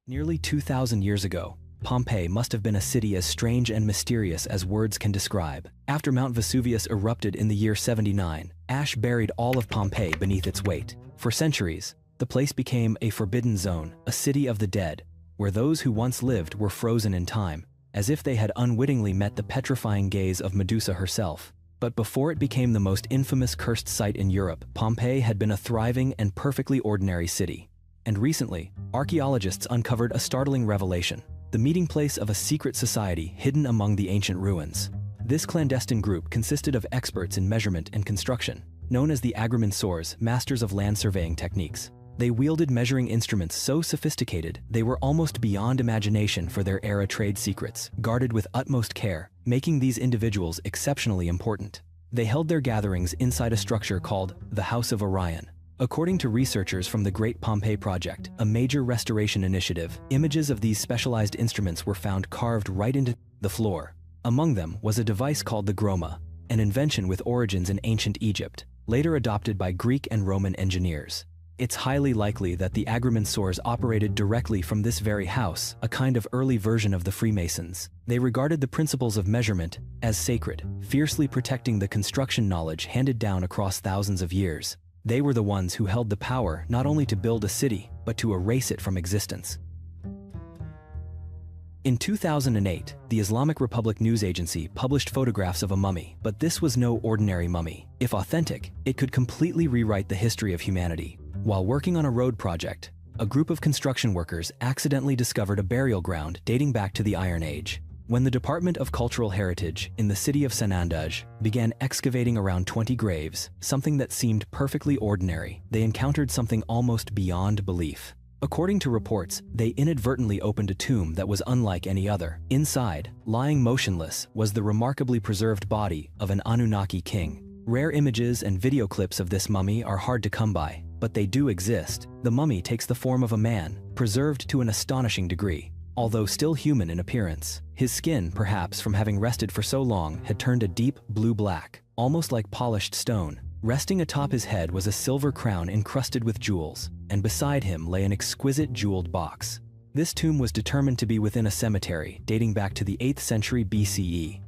Nearly 2,000 years ago, Pompeii must have been a city as strange and mysterious as words can describe. After Mount Vesuvius erupted in the year 79, ash buried all of Pompeii beneath its weight. For centuries, the place became a forbidden zone, a city of the dead, where those who once lived were frozen in time, as if they had unwittingly met the petrifying gaze of Medusa herself. But before it became the most infamous cursed site in Europe, Pompeii had been a thriving and perfectly ordinary city. And recently, archaeologists uncovered a startling revelation: the meeting place of a secret society hidden among the ancient ruins. This clandestine group consisted of experts in measurement and construction, known as the agrimensors, masters of land surveying techniques. They wielded measuring instruments so sophisticated they were almost beyond imagination for their era trade secrets, guarded with utmost care, making these individuals exceptionally important. They held their gatherings inside a structure called the House of Orion. According to researchers from the Great Pompeii Project, a major restoration initiative, images of these specialized instruments were found carved right into the floor. Among them was a device called the groma, an invention with origins in ancient Egypt, later adopted by Greek and Roman engineers. It's highly likely that the agrimensors operated directly from this very house, a kind of early version of the Freemasons. They regarded the principles of measurement as sacred, fiercely protecting the construction knowledge handed down across thousands of years. They were the ones who held the power not only to build a city, but to erase it from existence. In 2008, the Islamic Republic news agency published photographs of a mummy, but this was no ordinary mummy. If authentic, it could completely rewrite the history of humanity. While working on a road project, a group of construction workers accidentally discovered a burial ground dating back to the Iron Age. When the Department of Cultural Heritage in the city of Sanandaj began excavating around 20 graves, something that seemed perfectly ordinary, they encountered something almost beyond belief. According to reports, they inadvertently opened a tomb that was unlike any other. Inside, lying motionless, was the remarkably preserved body of an Anunnaki king. Rare images and video clips of this mummy are hard to come by, but they do exist. The mummy takes the form of a man, preserved to an astonishing degree. Although still human in appearance, his skin, perhaps from having rested for so long, had turned a deep blue-black, almost like polished stone. Resting atop his head was a silver crown encrusted with jewels, and beside him lay an exquisite jeweled box. This tomb was determined to be within a cemetery dating back to the 8th century BCE.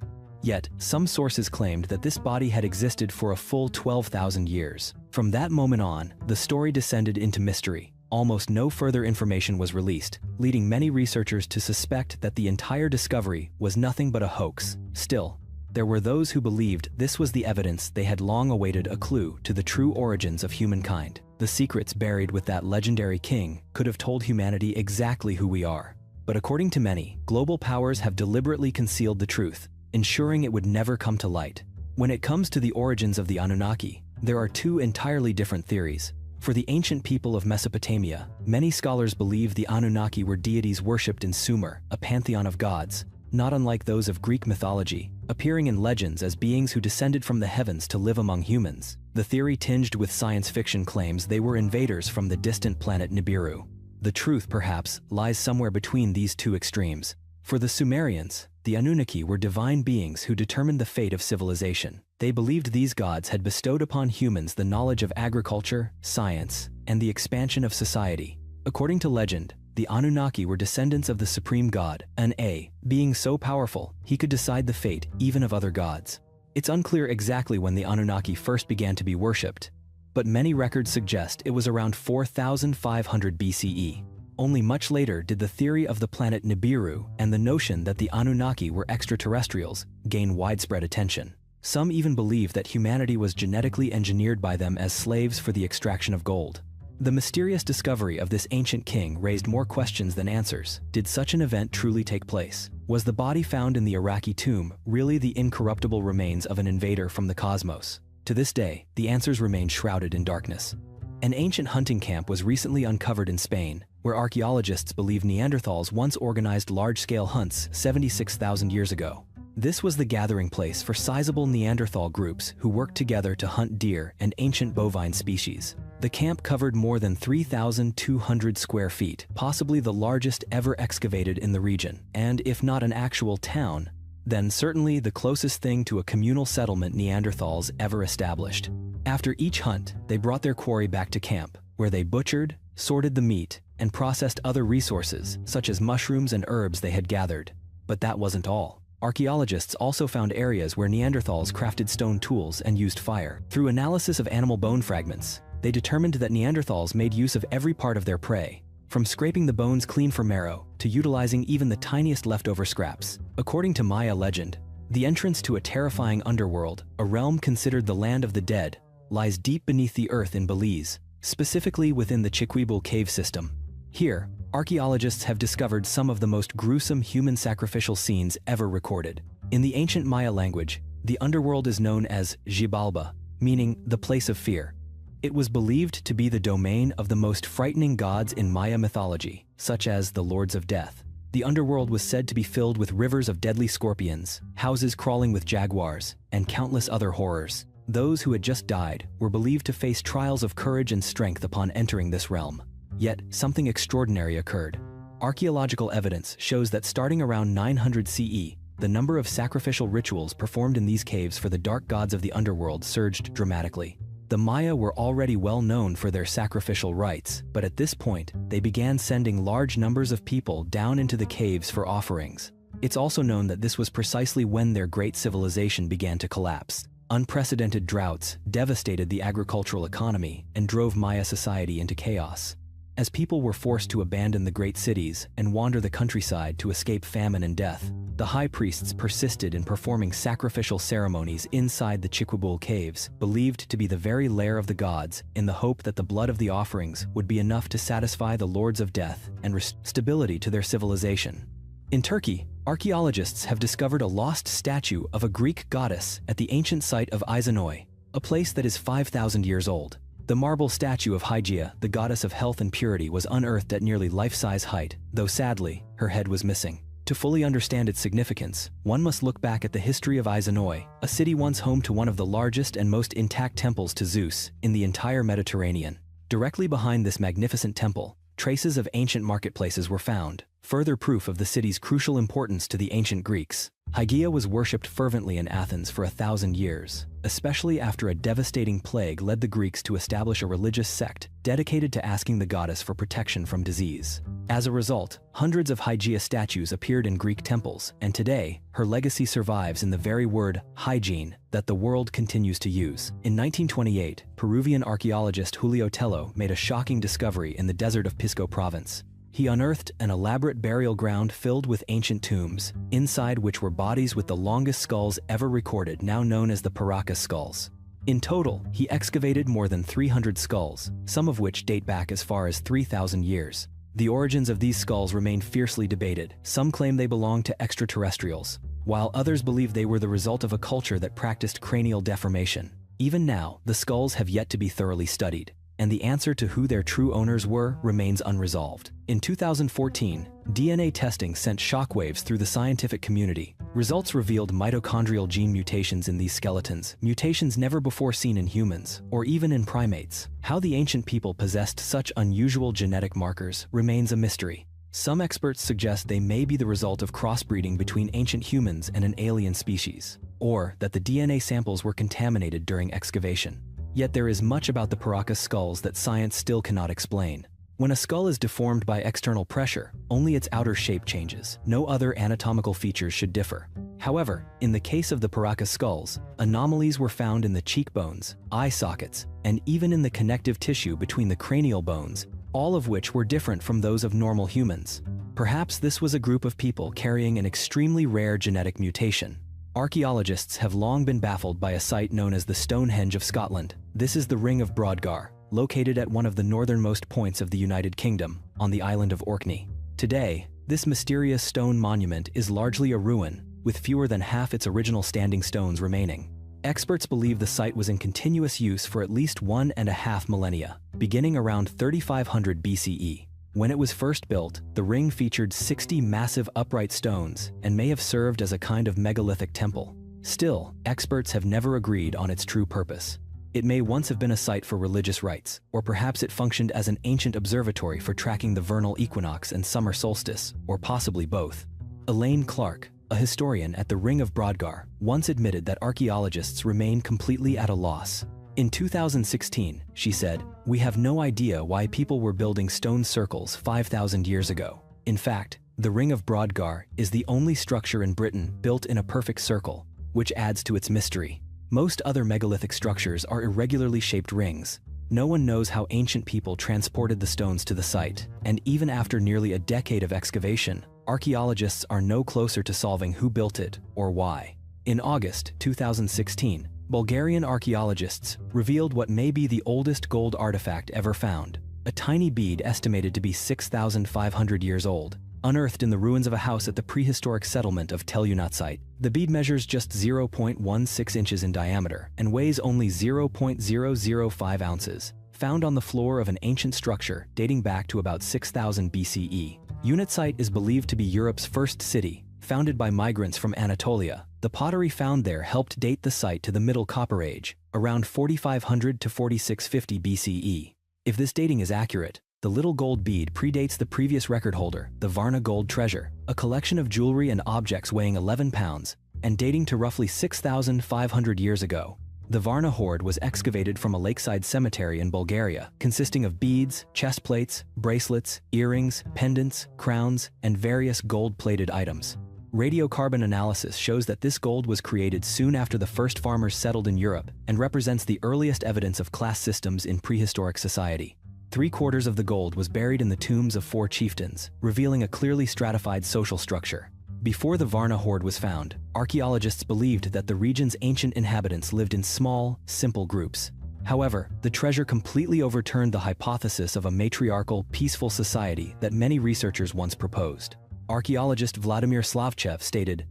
Yet, some sources claimed that this body had existed for a full 12,000 years. From that moment on, the story descended into mystery. Almost no further information was released, leading many researchers to suspect that the entire discovery was nothing but a hoax. Still, there were those who believed this was the evidence they had long awaited, a clue to the true origins of humankind. The secrets buried with that legendary king could have told humanity exactly who we are. But according to many, global powers have deliberately concealed the truth, ensuring it would never come to light. When it comes to the origins of the Anunnaki, there are two entirely different theories. For the ancient people of Mesopotamia, many scholars believe the Anunnaki were deities worshipped in Sumer, a pantheon of gods, not unlike those of Greek mythology, appearing in legends as beings who descended from the heavens to live among humans. The theory, tinged with science fiction, claims they were invaders from the distant planet Nibiru. The truth, perhaps, lies somewhere between these two extremes. For the Sumerians, the Anunnaki were divine beings who determined the fate of civilization. They believed these gods had bestowed upon humans the knowledge of agriculture, science, and the expansion of society. According to legend, the Anunnaki were descendants of the supreme god, An-A, being so powerful, he could decide the fate even of other gods. It's unclear exactly when the Anunnaki first began to be worshipped, but many records suggest it was around 4,500 BCE. Only much later did the theory of the planet Nibiru and the notion that the Anunnaki were extraterrestrials gain widespread attention. Some even believe that humanity was genetically engineered by them as slaves for the extraction of gold. The mysterious discovery of this ancient king raised more questions than answers. Did such an event truly take place? Was the body found in the Iraqi tomb really the incorruptible remains of an invader from the cosmos? To this day, the answers remain shrouded in darkness. An ancient hunting camp was recently uncovered in Spain, where archaeologists believe Neanderthals once organized large-scale hunts 76,000 years ago. This was the gathering place for sizable Neanderthal groups who worked together to hunt deer and ancient bovine species. The camp covered more than 3,200 square feet, possibly the largest ever excavated in the region, and if not an actual town, then certainly the closest thing to a communal settlement Neanderthals ever established. After each hunt, they brought their quarry back to camp, where they butchered, sorted the meat, and processed other resources, such as mushrooms and herbs they had gathered. But that wasn't all. Archaeologists also found areas where Neanderthals crafted stone tools and used fire. Through analysis of animal bone fragments, they determined that Neanderthals made use of every part of their prey, from scraping the bones clean for marrow to utilizing even the tiniest leftover scraps. According to Maya legend, the entrance to a terrifying underworld, a realm considered the land of the dead, lies deep beneath the earth in Belize, specifically within the Chiquibul cave system. Here, archaeologists have discovered some of the most gruesome human sacrificial scenes ever recorded. In the ancient Maya language, the underworld is known as Xibalba, meaning the place of fear. It was believed to be the domain of the most frightening gods in Maya mythology, such as the Lords of Death. The underworld was said to be filled with rivers of deadly scorpions, houses crawling with jaguars, and countless other horrors. Those who had just died were believed to face trials of courage and strength upon entering this realm. Yet, something extraordinary occurred. Archaeological evidence shows that starting around 900 CE, the number of sacrificial rituals performed in these caves for the dark gods of the underworld surged dramatically. The Maya were already well known for their sacrificial rites, but at this point, they began sending large numbers of people down into the caves for offerings. It's also known that this was precisely when their great civilization began to collapse. Unprecedented droughts devastated the agricultural economy and drove Maya society into chaos. As people were forced to abandon the great cities and wander the countryside to escape famine and death, the high priests persisted in performing sacrificial ceremonies inside the Chiquibul caves, believed to be the very lair of the gods, in the hope that the blood of the offerings would be enough to satisfy the Lords of Death and restore stability to their civilization. In Turkey, archaeologists have discovered a lost statue of a Greek goddess at the ancient site of Izanoi, a place that is 5,000 years old. The marble statue of Hygeia, the goddess of health and purity, was unearthed at nearly life-size height, though sadly, her head was missing. To fully understand its significance, one must look back at the history of Izanoi, a city once home to one of the largest and most intact temples to Zeus in the entire Mediterranean. Directly behind this magnificent temple, traces of ancient marketplaces were found, further proof of the city's crucial importance to the ancient Greeks. Hygeia was worshipped fervently in Athens for 1,000 years, especially after a devastating plague led the Greeks to establish a religious sect dedicated to asking the goddess for protection from disease. As a result, hundreds of Hygeia statues appeared in Greek temples, and today, her legacy survives in the very word hygiene that the world continues to use. In 1928, Peruvian archaeologist Julio Tello made a shocking discovery in the desert of Pisco province. He unearthed an elaborate burial ground filled with ancient tombs, inside which were bodies with the longest skulls ever recorded, now known as the Paracas skulls. In total, he excavated more than 300 skulls, some of which date back as far as 3,000 years. The origins of these skulls remain fiercely debated. Some claim they belong to extraterrestrials, while others believe they were the result of a culture that practiced cranial deformation. Even now, the skulls have yet to be thoroughly studied, and the answer to who their true owners were remains unresolved. In 2014, DNA testing sent shockwaves through the scientific community. Results revealed mitochondrial gene mutations in these skeletons, mutations never before seen in humans, or even in primates. How the ancient people possessed such unusual genetic markers remains a mystery. Some experts suggest they may be the result of crossbreeding between ancient humans and an alien species, or that the DNA samples were contaminated during excavation. Yet there is much about the Paracas skulls that science still cannot explain. When a skull is deformed by external pressure, only its outer shape changes. No other anatomical features should differ. However, in the case of the Paracas skulls, anomalies were found in the cheekbones, eye sockets, and even in the connective tissue between the cranial bones, all of which were different from those of normal humans. Perhaps this was a group of people carrying an extremely rare genetic mutation. Archaeologists have long been baffled by a site known as the Stonehenge of Scotland. This is the Ring of Brodgar, located at one of the northernmost points of the United Kingdom, on the island of Orkney. Today, this mysterious stone monument is largely a ruin, with fewer than half its original standing stones remaining. Experts believe the site was in continuous use for at least 1.5 millennia, beginning around 3500 BCE. When it was first built, the ring featured 60 massive upright stones and may have served as a kind of megalithic temple. Still, experts have never agreed on its true purpose. It may once have been a site for religious rites, or perhaps it functioned as an ancient observatory for tracking the vernal equinox and summer solstice, or possibly both. Elaine Clark, a historian at the Ring of Brodgar, once admitted that archaeologists remain completely at a loss. In 2016, she said, "We have no idea why people were building stone circles 5,000 years ago. In fact, the Ring of Brodgar is the only structure in Britain built in a perfect circle, which adds to its mystery. Most other megalithic structures are irregularly shaped rings. No one knows how ancient people transported the stones to the site, and even after nearly a decade of excavation, archaeologists are no closer to solving who built it or why." In August 2016, Bulgarian archaeologists revealed what may be the oldest gold artifact ever found, a tiny bead estimated to be 6,500 years old, unearthed in the ruins of a house at the prehistoric settlement of Teljunatsite. The bead measures just 0.16 inches in diameter and weighs only 0.005 ounces, found on the floor of an ancient structure dating back to about 6000 BCE. Unatsite is believed to be Europe's first city, founded by migrants from Anatolia. The pottery found there helped date the site to the Middle Copper Age, around 4500 to 4650 BCE. If this dating is accurate, the little gold bead predates the previous record holder, the Varna Gold Treasure, a collection of jewelry and objects weighing 11 pounds, and dating to roughly 6,500 years ago. The Varna hoard was excavated from a lakeside cemetery in Bulgaria, consisting of beads, chest plates, bracelets, earrings, pendants, crowns, and various gold-plated items. Radiocarbon analysis shows that this gold was created soon after the first farmers settled in Europe and represents the earliest evidence of class systems in prehistoric society. 3/4 of the gold was buried in the tombs of 4 chieftains, revealing a clearly stratified social structure. Before the Varna hoard was found, archaeologists believed that the region's ancient inhabitants lived in small, simple groups. However, the treasure completely overturned the hypothesis of a matriarchal, peaceful society that many researchers once proposed. Archaeologist Vladimir Slavchev stated,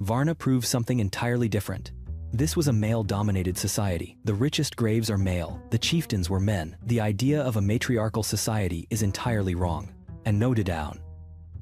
"Varna proves something entirely different. This was a male-dominated society. The richest graves are male, the chieftains were men. The idea of a matriarchal society is entirely wrong. And noted down.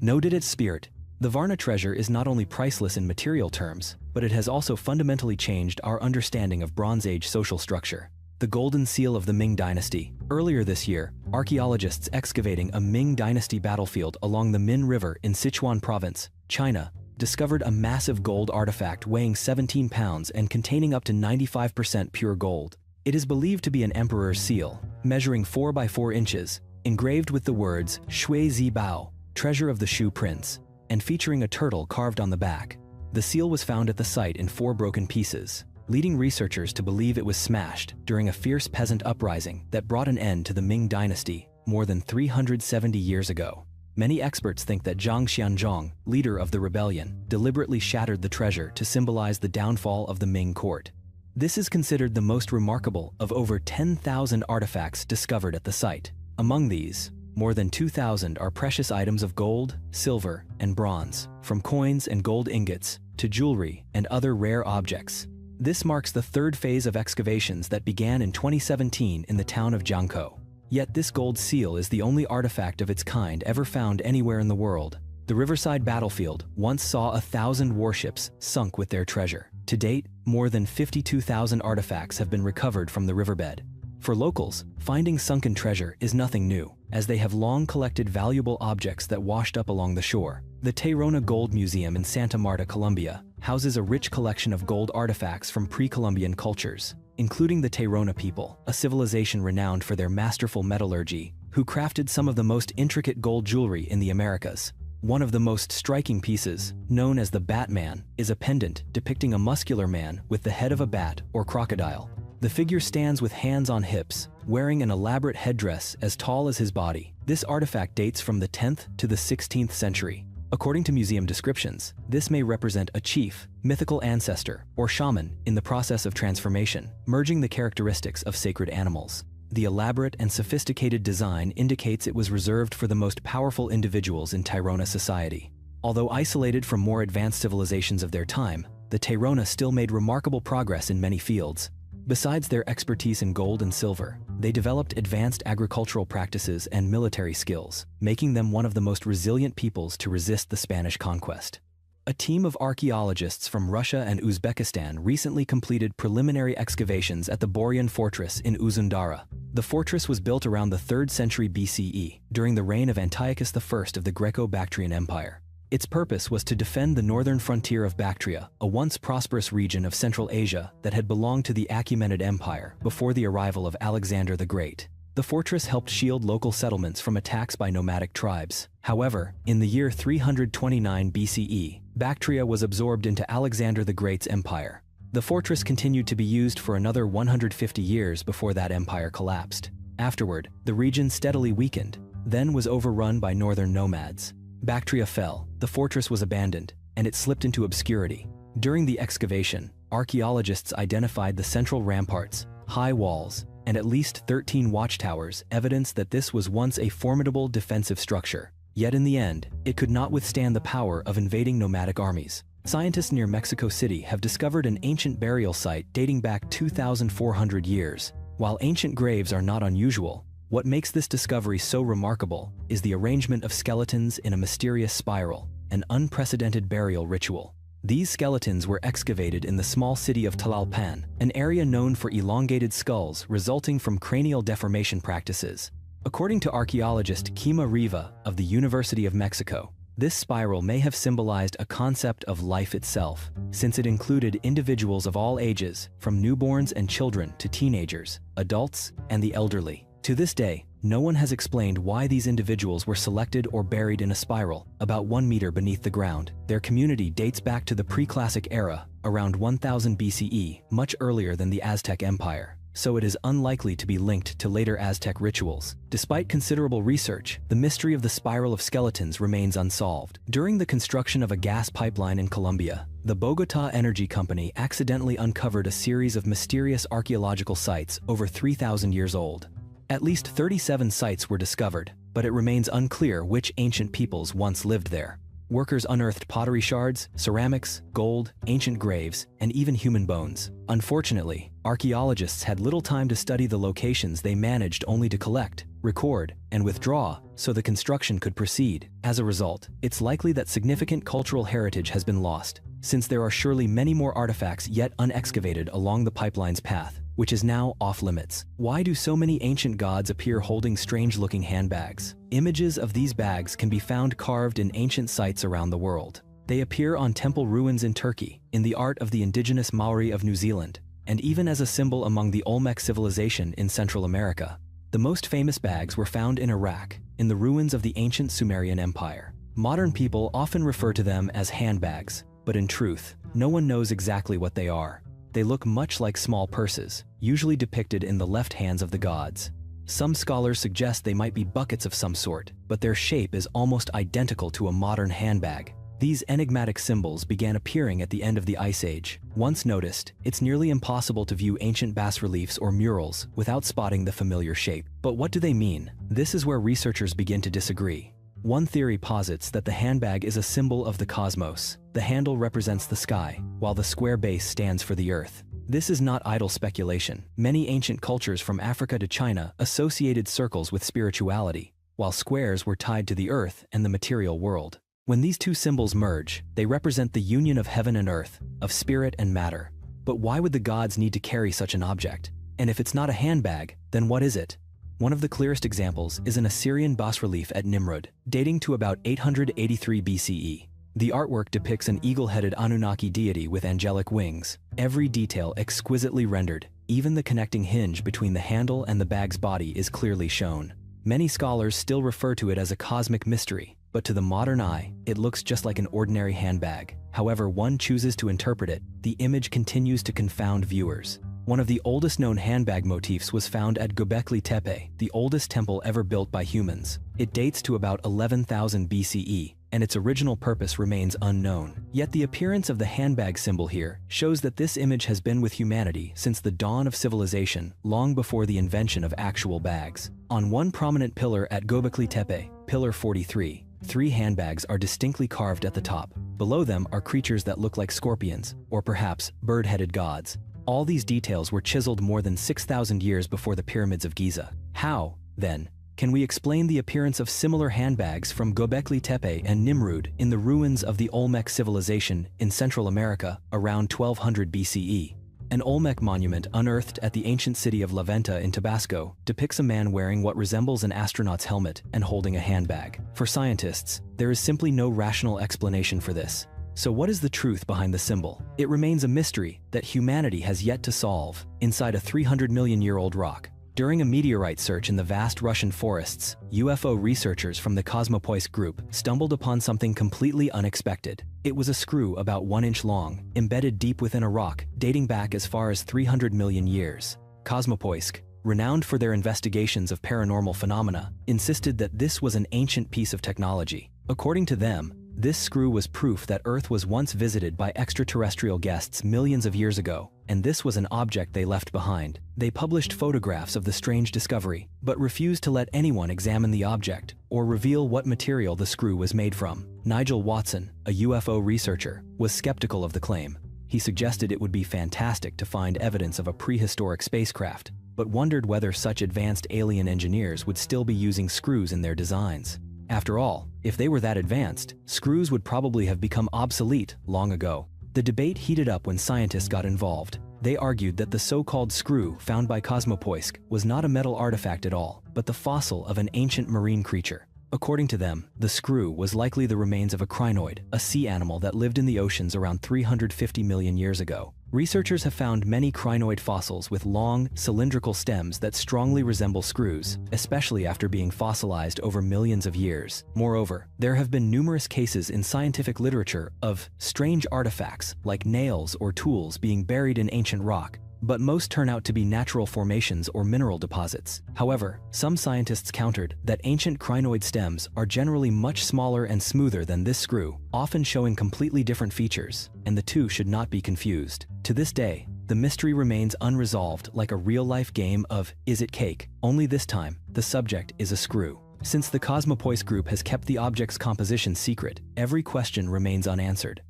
Noted its spirit. The Varna treasure is not only priceless in material terms, but it has also fundamentally changed our understanding of Bronze Age social structure." The Golden Seal of the Ming Dynasty. Earlier this year, archaeologists excavating a Ming Dynasty battlefield along the Min River in Sichuan Province, China, discovered a massive gold artifact weighing 17 pounds and containing up to 95% pure gold. It is believed to be an emperor's seal, measuring 4 by 4 inches, engraved with the words Shui Zi Bao, treasure of the Shu Prince, and featuring a turtle carved on the back. The seal was found at the site in 4 broken pieces, leading researchers to believe it was smashed during a fierce peasant uprising that brought an end to the Ming Dynasty more than 370 years ago. Many experts think that Zhang Xianzhong, leader of the rebellion, deliberately shattered the treasure to symbolize the downfall of the Ming court. This is considered the most remarkable of over 10,000 artifacts discovered at the site. Among these, more than 2,000 are precious items of gold, silver, and bronze, from coins and gold ingots to jewelry and other rare objects. This marks the 3rd phase of excavations that began in 2017 in the town of Jiangkou. Yet this gold seal is the only artifact of its kind ever found anywhere in the world. The riverside battlefield once saw 1,000 warships sunk with their treasure. To date, more than 52,000 artifacts have been recovered from the riverbed. For locals, finding sunken treasure is nothing new, as they have long collected valuable objects that washed up along the shore. The Tayrona Gold Museum in Santa Marta, Colombia, houses a rich collection of gold artifacts from pre-Columbian cultures, including the Tayrona people, a civilization renowned for their masterful metallurgy, who crafted some of the most intricate gold jewelry in the Americas. One of the most striking pieces, known as the Batman, is a pendant depicting a muscular man with the head of a bat or crocodile. The figure stands with hands on hips, wearing an elaborate headdress as tall as his body. This artifact dates from the 10th to the 16th century. According to museum descriptions, this may represent a chief, mythical ancestor, or shaman in the process of transformation, merging the characteristics of sacred animals. The elaborate and sophisticated design indicates it was reserved for the most powerful individuals in Tayrona society. Although isolated from more advanced civilizations of their time, the Tayrona still made remarkable progress in many fields. Besides their expertise in gold and silver, they developed advanced agricultural practices and military skills, making them one of the most resilient peoples to resist the Spanish conquest. A team of archaeologists from Russia and Uzbekistan recently completed preliminary excavations at the Boryan fortress in Uzundara. The fortress was built around the 3rd century BCE, during the reign of Antiochus I of the Greco-Bactrian Empire. Its purpose was to defend the northern frontier of Bactria, a once prosperous region of Central Asia that had belonged to the Achaemenid Empire before the arrival of Alexander the Great. The fortress helped shield local settlements from attacks by nomadic tribes. However, in the year 329 BCE, Bactria was absorbed into Alexander the Great's empire. The fortress continued to be used for another 150 years before that empire collapsed. Afterward, the region steadily weakened, then was overrun by northern nomads. Bactria fell, the fortress was abandoned, and it slipped into obscurity. During the excavation, archaeologists identified the central ramparts, high walls, and at least 13 watchtowers, evidence that this was once a formidable defensive structure. Yet in the end, it could not withstand the power of invading nomadic armies. Scientists near Mexico City have discovered an ancient burial site dating back 2,400 years. While ancient graves are not unusual, what makes this discovery so remarkable is the arrangement of skeletons in a mysterious spiral, an unprecedented burial ritual. These skeletons were excavated in the small city of Tlalpan, an area known for elongated skulls resulting from cranial deformation practices. According to archaeologist Kima Riva of the University of Mexico, this spiral may have symbolized a concept of life itself, since it included individuals of all ages, from newborns and children to teenagers, adults, and the elderly. To this day, no one has explained why these individuals were selected or buried in a spiral, about 1 meter beneath the ground. Their community dates back to the pre-classic era, around 1000 BCE, much earlier than the Aztec Empire, so it is unlikely to be linked to later Aztec rituals. Despite considerable research, the mystery of the spiral of skeletons remains unsolved. During the construction of a gas pipeline in Colombia, the Bogotá Energy Company accidentally uncovered a series of mysterious archaeological sites over 3,000 years old. At least 37 sites were discovered, but it remains unclear which ancient peoples once lived there. Workers unearthed pottery shards, ceramics, gold, ancient graves, and even human bones. Unfortunately, archaeologists had little time to study the locations. They managed only to collect, record, and withdraw so the construction could proceed. As a result, it's likely that significant cultural heritage has been lost, since there are surely many more artifacts yet unexcavated along the pipeline's path, which is now off-limits. Why do so many ancient gods appear holding strange-looking handbags? Images of these bags can be found carved in ancient sites around the world. They appear on temple ruins in Turkey, in the art of the indigenous Maori of New Zealand, and even as a symbol among the Olmec civilization in Central America. The most famous bags were found in Iraq, in the ruins of the ancient Sumerian Empire. Modern people often refer to them as handbags, but in truth, no one knows exactly what they are. They look much like small purses, usually depicted in the left hands of the gods. Some scholars suggest they might be buckets of some sort, but their shape is almost identical to a modern handbag. These enigmatic symbols began appearing at the end of the Ice Age. Once noticed, it's nearly impossible to view ancient bas-reliefs or murals without spotting the familiar shape. But what do they mean? This is where researchers begin to disagree. One theory posits that the handbag is a symbol of the cosmos. The handle represents the sky, while the square base stands for the earth. This is not idle speculation. Many ancient cultures from Africa to China associated circles with spirituality, while squares were tied to the earth and the material world. When these two symbols merge, they represent the union of heaven and earth, of spirit and matter. But why would the gods need to carry such an object? And if it's not a handbag, then what is it? One of the clearest examples is an Assyrian bas-relief at Nimrud, dating to about 883 BCE. The artwork depicts an eagle-headed Anunnaki deity with angelic wings, every detail exquisitely rendered. Even the connecting hinge between the handle and the bag's body is clearly shown. Many scholars still refer to it as a cosmic mystery, but to the modern eye, it looks just like an ordinary handbag. However one chooses to interpret it, the image continues to confound viewers. One of the oldest known handbag motifs was found at Göbekli Tepe, the oldest temple ever built by humans. It dates to about 11,000 BCE, and its original purpose remains unknown. Yet the appearance of the handbag symbol here shows that this image has been with humanity since the dawn of civilization, long before the invention of actual bags. On one prominent pillar at Göbekli Tepe, Pillar 43, 3 handbags are distinctly carved at the top. Below them are creatures that look like scorpions, or perhaps bird-headed gods. All these details were chiseled more than 6,000 years before the pyramids of Giza. How, then, can we explain the appearance of similar handbags from Göbekli Tepe and Nimrud in the ruins of the Olmec civilization in Central America around 1200 BCE? An Olmec monument unearthed at the ancient city of La Venta in Tabasco depicts a man wearing what resembles an astronaut's helmet and holding a handbag. For scientists, there is simply no rational explanation for this. So what is the truth behind the symbol? It remains a mystery that humanity has yet to solve. Inside a 300-million-year-old rock, during a meteorite search in the vast Russian forests, UFO researchers from the Cosmopoisk group stumbled upon something completely unexpected. It was a screw about 1 inch long, embedded deep within a rock, dating back as far as 300 million years. Cosmopoisk, renowned for their investigations of paranormal phenomena, insisted that this was an ancient piece of technology. According to them, this screw was proof that Earth was once visited by extraterrestrial guests millions of years ago, and this was an object they left behind. They published photographs of the strange discovery, but refused to let anyone examine the object or reveal what material the screw was made from. Nigel Watson, a UFO researcher, was skeptical of the claim. He suggested it would be fantastic to find evidence of a prehistoric spacecraft, but wondered whether such advanced alien engineers would still be using screws in their designs. After all, if they were that advanced, screws would probably have become obsolete long ago. The debate heated up when scientists got involved. They argued that the so-called screw found by Cosmopoisk was not a metal artifact at all, but the fossil of an ancient marine creature. According to them, the screw was likely the remains of a crinoid, a sea animal that lived in the oceans around 350 million years ago. Researchers have found many crinoid fossils with long, cylindrical stems that strongly resemble screws, especially after being fossilized over millions of years. Moreover, there have been numerous cases in scientific literature of strange artifacts like nails or tools being buried in ancient rock, but most turn out to be natural formations or mineral deposits. However, some scientists countered that ancient crinoid stems are generally much smaller and smoother than this screw, often showing completely different features, and the two should not be confused. To this day, the mystery remains unresolved, like a real-life game of "Is it cake?" Only this time, the subject is a screw. Since the Cosmopoisk group has kept the object's composition secret, every question remains unanswered.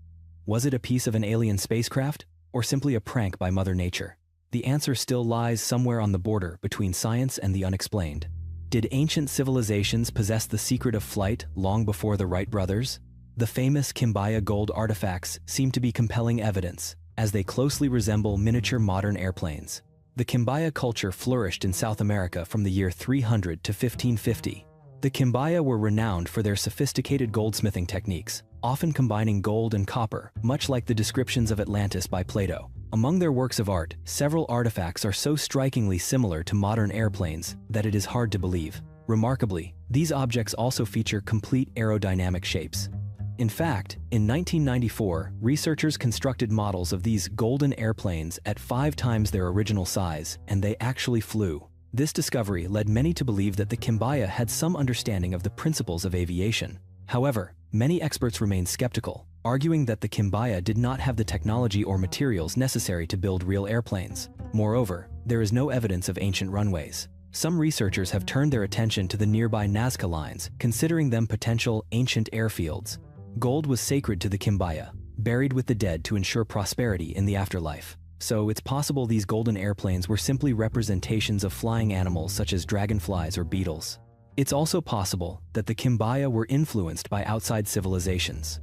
Was it a piece of an alien spacecraft, or simply a prank by Mother Nature? The answer still lies somewhere on the border between science and the unexplained. Did ancient civilizations possess the secret of flight long before the Wright brothers? The famous Kimbaya gold artifacts seem to be compelling evidence, as they closely resemble miniature modern airplanes. The Kimbaya culture flourished in South America from the year 300 to 1550. The Kimbaya were renowned for their sophisticated goldsmithing techniques, often combining gold and copper, much like the descriptions of Atlantis by Plato. Among their works of art, several artifacts are so strikingly similar to modern airplanes that it is hard to believe. Remarkably, these objects also feature complete aerodynamic shapes. In fact, in 1994, researchers constructed models of these golden airplanes at 5 times their original size, and they actually flew. This discovery led many to believe that the Kimbaya had some understanding of the principles of aviation. However, many experts remain skeptical, arguing that the Kimbaya did not have the technology or materials necessary to build real airplanes. Moreover, there is no evidence of ancient runways. Some researchers have turned their attention to the nearby Nazca lines, considering them potential ancient airfields. Gold was sacred to the Kimbaya, buried with the dead to ensure prosperity in the afterlife. So it's possible these golden airplanes were simply representations of flying animals such as dragonflies or beetles. It's also possible that the Kimbaya were influenced by outside civilizations.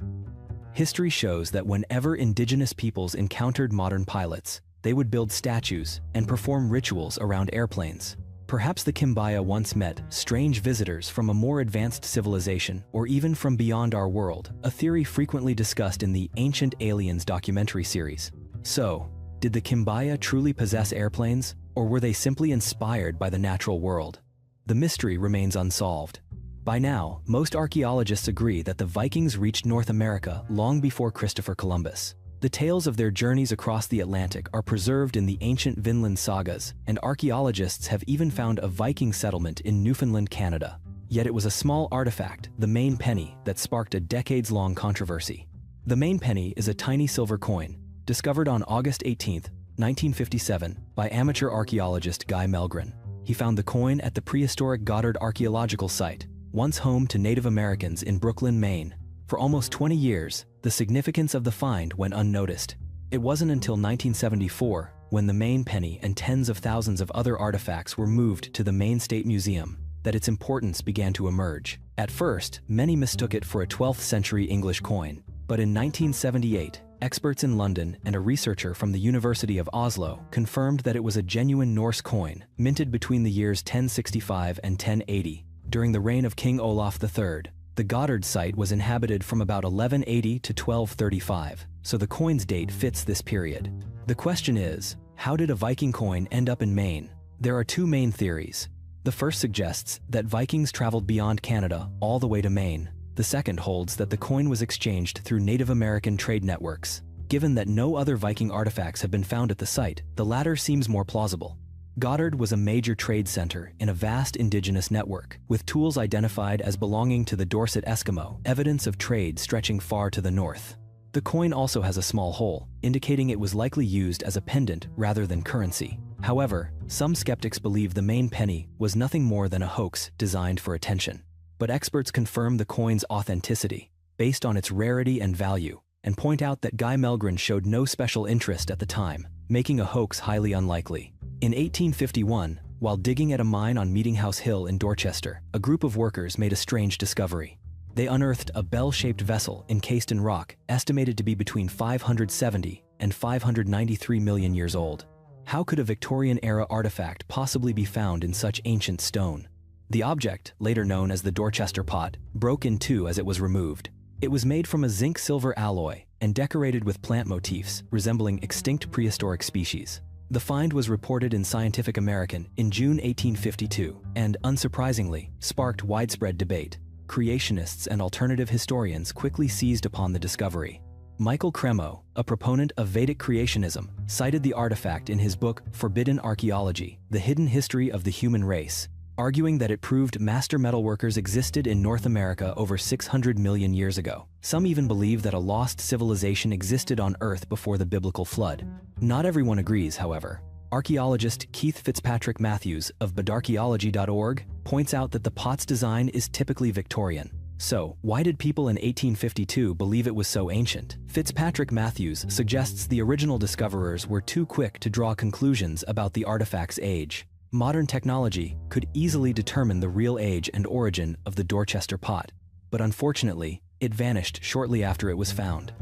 History shows that whenever indigenous peoples encountered modern pilots, they would build statues and perform rituals around airplanes. Perhaps the Kimbaya once met strange visitors from a more advanced civilization or even from beyond our world, a theory frequently discussed in the Ancient Aliens documentary series. So, did the Kimbaya truly possess airplanes, or were they simply inspired by the natural world? The mystery remains unsolved. By now, most archaeologists agree that the Vikings reached North America long before Christopher Columbus. The tales of their journeys across the Atlantic are preserved in the ancient Vinland sagas, and archaeologists have even found a Viking settlement in Newfoundland, Canada. Yet it was a small artifact, the Maine penny, that sparked a decades-long controversy. The Maine penny is a tiny silver coin, discovered on August 18, 1957, by amateur archaeologist Guy Melgren. He found the coin at the prehistoric Goddard Archaeological Site, once home to Native Americans in Brooklyn, Maine. For almost 20 years, the significance of the find went unnoticed. It wasn't until 1974, when the Maine penny and tens of thousands of other artifacts were moved to the Maine State Museum, that its importance began to emerge. At first, many mistook it for a 12th century English coin. But in 1978, Experts in London and a researcher from the University of Oslo confirmed that it was a genuine Norse coin, minted between the years 1065 and 1080, during the reign of King Olaf III. The Goddard site was inhabited from about 1180 to 1235, so the coin's date fits this period. The question is, how did a Viking coin end up in Maine? There are two main theories. The first suggests that Vikings traveled beyond Canada all the way to Maine. The second holds that the coin was exchanged through Native American trade networks. Given that no other Viking artifacts have been found at the site, the latter seems more plausible. Goddard was a major trade center in a vast indigenous network, with tools identified as belonging to the Dorset Eskimo, evidence of trade stretching far to the north. The coin also has a small hole, indicating it was likely used as a pendant rather than currency. However, some skeptics believe the Maine penny was nothing more than a hoax designed for attention. But experts confirm the coin's authenticity, based on its rarity and value, and point out that Guy Melgren showed no special interest at the time, making a hoax highly unlikely. In 1851, while digging at a mine on Meetinghouse Hill in Dorchester, a group of workers made a strange discovery. They unearthed a bell-shaped vessel encased in rock, estimated to be between 570 and 593 million years old. How could a Victorian-era artifact possibly be found in such ancient stone? The object, later known as the Dorchester pot, broke in two as it was removed. It was made from a zinc-silver alloy and decorated with plant motifs resembling extinct prehistoric species. The find was reported in Scientific American in June 1852 and, unsurprisingly, sparked widespread debate. Creationists and alternative historians quickly seized upon the discovery. Michael Cremo, a proponent of Vedic creationism, cited the artifact in his book Forbidden Archaeology: The Hidden History of the Human Race, arguing that it proved master metalworkers existed in North America over 600 million years ago. Some even believe that a lost civilization existed on Earth before the biblical flood. Not everyone agrees, however. Archaeologist Keith Fitzpatrick Matthews of bedarchaeology.org points out that the pot's design is typically Victorian. So, why did people in 1852 believe it was so ancient? Fitzpatrick Matthews suggests the original discoverers were too quick to draw conclusions about the artifact's age. Modern technology could easily determine the real age and origin of the Dorchester pot, but unfortunately, it vanished shortly after it was found.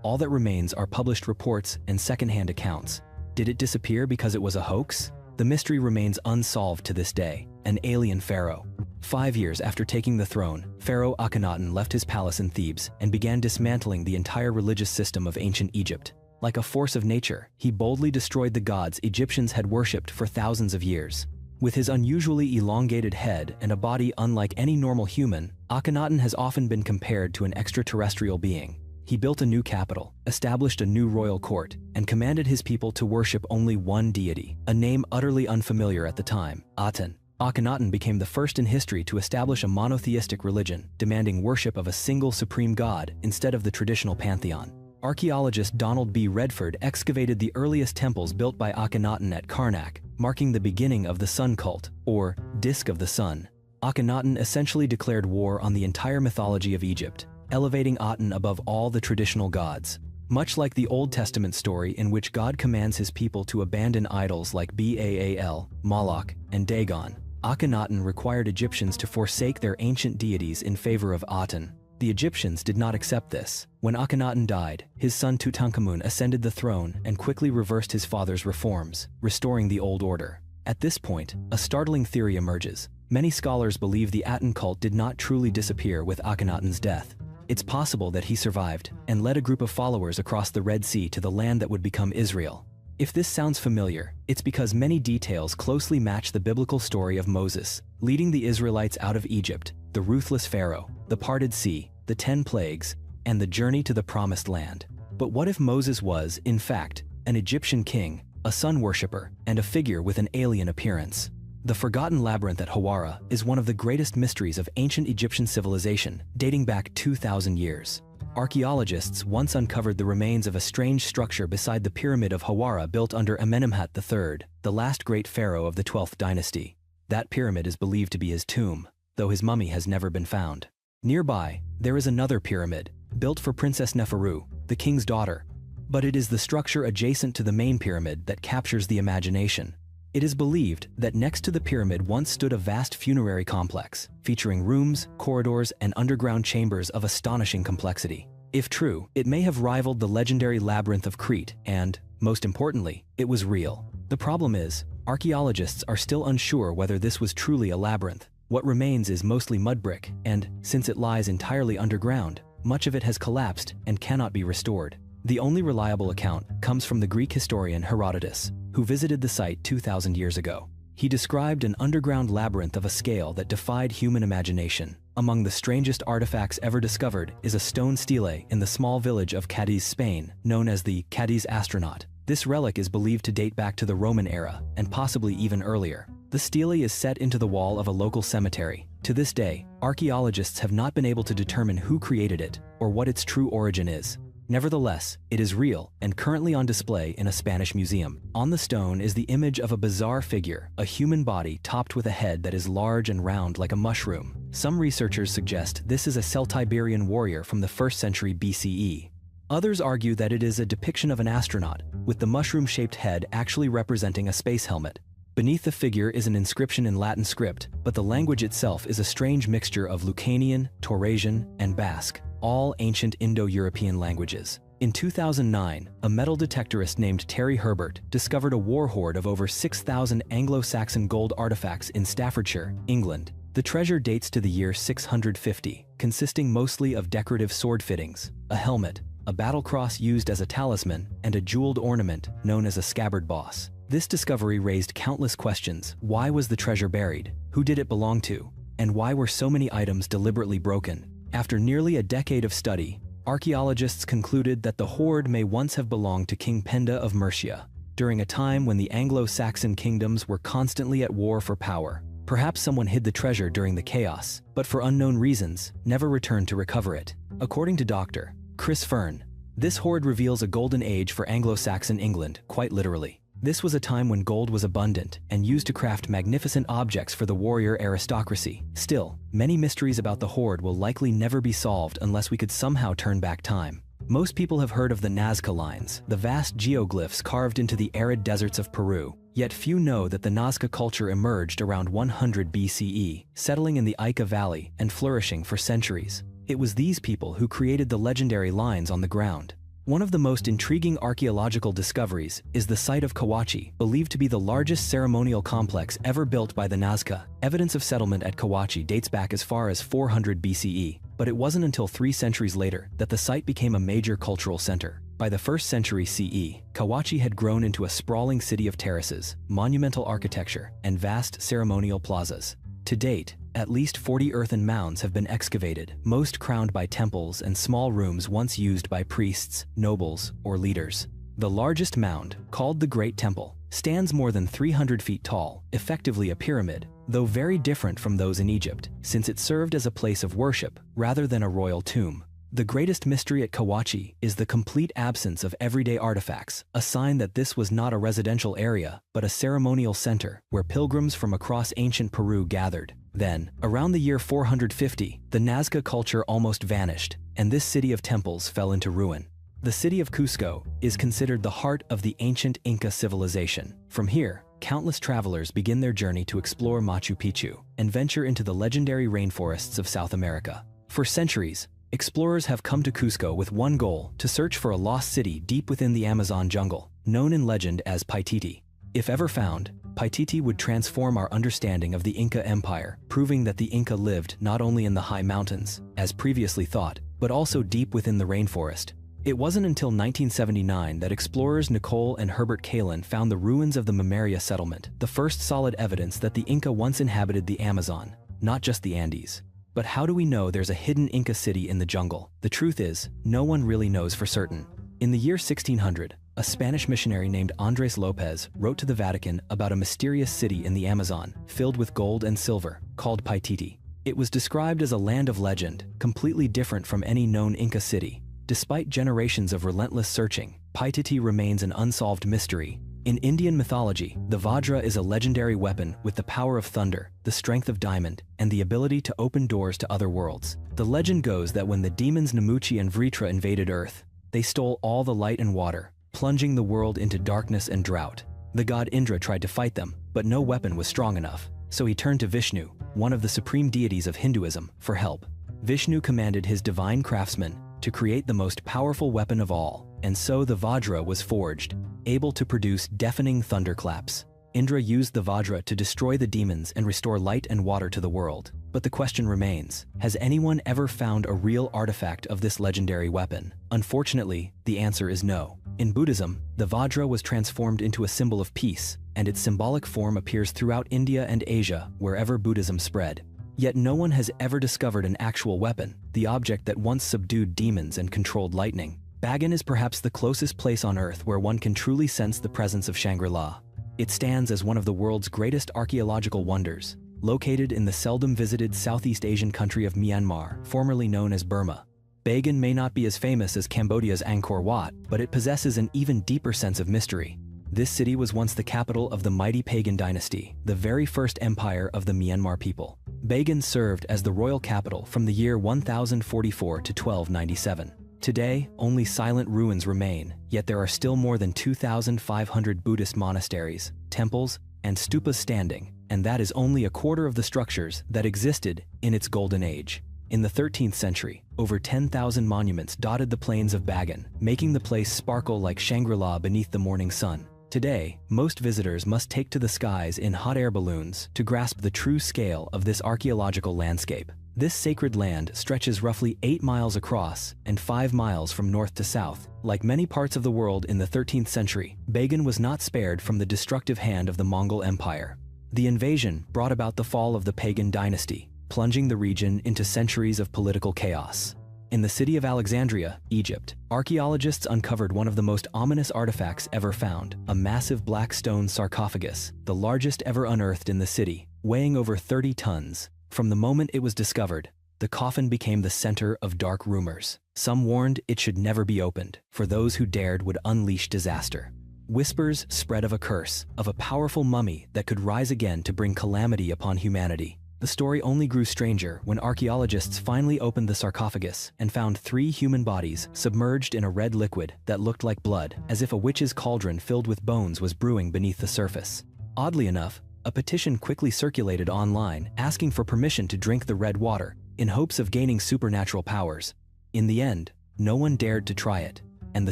All that remains are published reports and second-hand accounts. Did it disappear because it was a hoax? The mystery remains unsolved to this day. An alien pharaoh. 5 years after taking the throne, Pharaoh Akhenaten left his palace in Thebes and began dismantling the entire religious system of ancient Egypt. Like a force of nature, he boldly destroyed the gods Egyptians had worshipped for thousands of years. With his unusually elongated head and a body unlike any normal human, Akhenaten has often been compared to an extraterrestrial being. He built a new capital, established a new royal court, and commanded his people to worship only one deity, a name utterly unfamiliar at the time: Aten. Akhenaten became the first in history to establish a monotheistic religion, demanding worship of a single supreme god instead of the traditional pantheon. Archaeologist Donald B. Redford excavated the earliest temples built by Akhenaten at Karnak, marking the beginning of the sun cult, or Disk of the Sun. Akhenaten essentially declared war on the entire mythology of Egypt, elevating Aten above all the traditional gods. Much like the Old Testament story in which God commands his people to abandon idols like Baal, Moloch, and Dagon, Akhenaten required Egyptians to forsake their ancient deities in favor of Aten. The Egyptians did not accept this. When Akhenaten died, his son Tutankhamun ascended the throne and quickly reversed his father's reforms, restoring the old order. At this point, a startling theory emerges. Many scholars believe the Aten cult did not truly disappear with Akhenaten's death. It's possible that he survived and led a group of followers across the Red Sea to the land that would become Israel. If this sounds familiar, it's because many details closely match the biblical story of Moses, leading the Israelites out of Egypt, the ruthless Pharaoh, the parted sea, the 10 plagues, and the journey to the Promised Land. But what if Moses was, in fact, an Egyptian king, a sun worshipper, and a figure with an alien appearance? The Forgotten Labyrinth at Hawara is one of the greatest mysteries of ancient Egyptian civilization, dating back 2,000 years. Archaeologists once uncovered the remains of a strange structure beside the Pyramid of Hawara built under Amenemhat III, the last great pharaoh of the 12th dynasty. That pyramid is believed to be his tomb, though his mummy has never been found. Nearby, there is another pyramid, built for Princess Neferu, the king's daughter, but it is the structure adjacent to the main pyramid that captures the imagination. It is believed that next to the pyramid once stood a vast funerary complex, featuring rooms, corridors, and underground chambers of astonishing complexity. If true, it may have rivaled the legendary labyrinth of Crete and, most importantly, it was real. The problem is, archaeologists are still unsure whether this was truly a labyrinth. What remains is mostly mud brick, and, since it lies entirely underground, much of it has collapsed and cannot be restored. The only reliable account comes from the Greek historian Herodotus, who visited the site 2,000 years ago. He described an underground labyrinth of a scale that defied human imagination. Among the strangest artifacts ever discovered is a stone stele in the small village of Cadiz, Spain, known as the Cadiz astronaut. This relic is believed to date back to the Roman era, and possibly even earlier. The stele is set into the wall of a local cemetery. To this day, archaeologists have not been able to determine who created it or what its true origin is. Nevertheless, it is real and currently on display in a Spanish museum. On the stone is the image of a bizarre figure, a human body topped with a head that is large and round like a mushroom. Some researchers suggest this is a Celtiberian warrior from the 1st century BCE. Others argue that it is a depiction of an astronaut, with the mushroom-shaped head actually representing a space helmet. Beneath the figure is an inscription in Latin script, but the language itself is a strange mixture of Lucanian, Taurasian, and Basque, all ancient Indo-European languages. In 2009, a metal detectorist named Terry Herbert discovered a war hoard of over 6,000 Anglo-Saxon gold artifacts in Staffordshire, England. The treasure dates to the year 650, consisting mostly of decorative sword fittings, a helmet, a battle cross used as a talisman, and a jeweled ornament known as a scabbard boss. This discovery raised countless questions. Why was the treasure buried? Who did it belong to? And why were so many items deliberately broken? After nearly a decade of study, archaeologists concluded that the hoard may once have belonged to King Penda of Mercia, during a time when the Anglo-Saxon kingdoms were constantly at war for power. Perhaps someone hid the treasure during the chaos, but for unknown reasons, never returned to recover it. According to Dr. Chris Fern, this hoard reveals a golden age for Anglo-Saxon England, quite literally. This was a time when gold was abundant and used to craft magnificent objects for the warrior aristocracy. Still, many mysteries about the hoard will likely never be solved unless we could somehow turn back time. Most people have heard of the Nazca lines, the vast geoglyphs carved into the arid deserts of Peru. Yet few know that the Nazca culture emerged around 100 BCE, settling in the Ica Valley and flourishing for centuries. It was these people who created the legendary lines on the ground. One of the most intriguing archaeological discoveries is the site of Kawachi, believed to be the largest ceremonial complex ever built by the Nazca. Evidence of settlement at Kawachi dates back as far as 400 BCE, but it wasn't until 3 centuries later that the site became a major cultural center. By the 1st century CE, Kawachi had grown into a sprawling city of terraces, monumental architecture, and vast ceremonial plazas. To date, at least 40 earthen mounds have been excavated, most crowned by temples and small rooms once used by priests, nobles, or leaders. The largest mound, called the Great Temple, stands more than 300 feet tall, effectively a pyramid, though very different from those in Egypt, since it served as a place of worship rather than a royal tomb. The greatest mystery at Kawachi is the complete absence of everyday artifacts, a sign that this was not a residential area, but a ceremonial center where pilgrims from across ancient Peru gathered. Then, around the year 450, the Nazca culture almost vanished, and this city of temples fell into ruin. The city of Cusco is considered the heart of the ancient Inca civilization. From here, countless travelers begin their journey to explore Machu Picchu and venture into the legendary rainforests of South America. For centuries, explorers have come to Cusco with one goal: to search for a lost city deep within the Amazon jungle, known in legend as Paititi. If ever found, Paititi would transform our understanding of the Inca Empire, proving that the Inca lived not only in the high mountains, as previously thought, but also deep within the rainforest. It wasn't until 1979 that explorers Nicole and Herbert Kalin found the ruins of the Mamaria settlement, the first solid evidence that the Inca once inhabited the Amazon, not just the Andes. But how do we know there's a hidden Inca city in the jungle? The truth is, no one really knows for certain. In the year 1600, a Spanish missionary named Andres Lopez wrote to the Vatican about a mysterious city in the Amazon, filled with gold and silver, called Paititi. It was described as a land of legend, completely different from any known Inca city. Despite generations of relentless searching, Paititi remains an unsolved mystery. In Indian mythology, the Vajra is a legendary weapon with the power of thunder, the strength of diamond, and the ability to open doors to other worlds. The legend goes that when the demons Namuchi and Vritra invaded Earth, they stole all the light and water, plunging the world into darkness and drought. The god Indra tried to fight them, but no weapon was strong enough, so he turned to Vishnu, one of the supreme deities of Hinduism, for help. Vishnu commanded his divine craftsmen to create the most powerful weapon of all, and so the Vajra was forged, able to produce deafening thunderclaps. Indra used the Vajra to destroy the demons and restore light and water to the world. But the question remains, has anyone ever found a real artifact of this legendary weapon? Unfortunately, the answer is no. In Buddhism, the Vajra was transformed into a symbol of peace, and its symbolic form appears throughout India and Asia, wherever Buddhism spread. Yet no one has ever discovered an actual weapon, the object that once subdued demons and controlled lightning. Bagan is perhaps the closest place on Earth where one can truly sense the presence of Shangri-La. It stands as one of the world's greatest archaeological wonders, located in the seldom visited Southeast Asian country of Myanmar, formerly known as Burma. Bagan may not be as famous as Cambodia's Angkor Wat, but it possesses an even deeper sense of mystery. This city was once the capital of the mighty Pagan dynasty, the very first empire of the Myanmar people. Bagan served as the royal capital from the year 1044 to 1297. Today, only silent ruins remain, yet there are still more than 2,500 Buddhist monasteries, temples, and stupas standing, and that is only a quarter of the structures that existed in its golden age. In the 13th century, over 10,000 monuments dotted the plains of Bagan, making the place sparkle like Shangri-La beneath the morning sun. Today, most visitors must take to the skies in hot air balloons to grasp the true scale of this archaeological landscape. This sacred land stretches roughly 8 miles across and 5 miles from north to south. Like many parts of the world in the 13th century, Bagan was not spared from the destructive hand of the Mongol Empire. The invasion brought about the fall of the Pagan dynasty, plunging the region into centuries of political chaos. In the city of Alexandria, Egypt, archaeologists uncovered one of the most ominous artifacts ever found, a massive black stone sarcophagus, the largest ever unearthed in the city, weighing over 30 tons. From the moment it was discovered, the coffin became the center of dark rumors. Some warned it should never be opened, for those who dared would unleash disaster. Whispers spread of a curse, of a powerful mummy that could rise again to bring calamity upon humanity. The story only grew stranger when archaeologists finally opened the sarcophagus and found 3 human bodies submerged in a red liquid that looked like blood, as if a witch's cauldron filled with bones was brewing beneath the surface. Oddly enough, a petition quickly circulated online asking for permission to drink the red water, in hopes of gaining supernatural powers. In the end, no one dared to try it, and the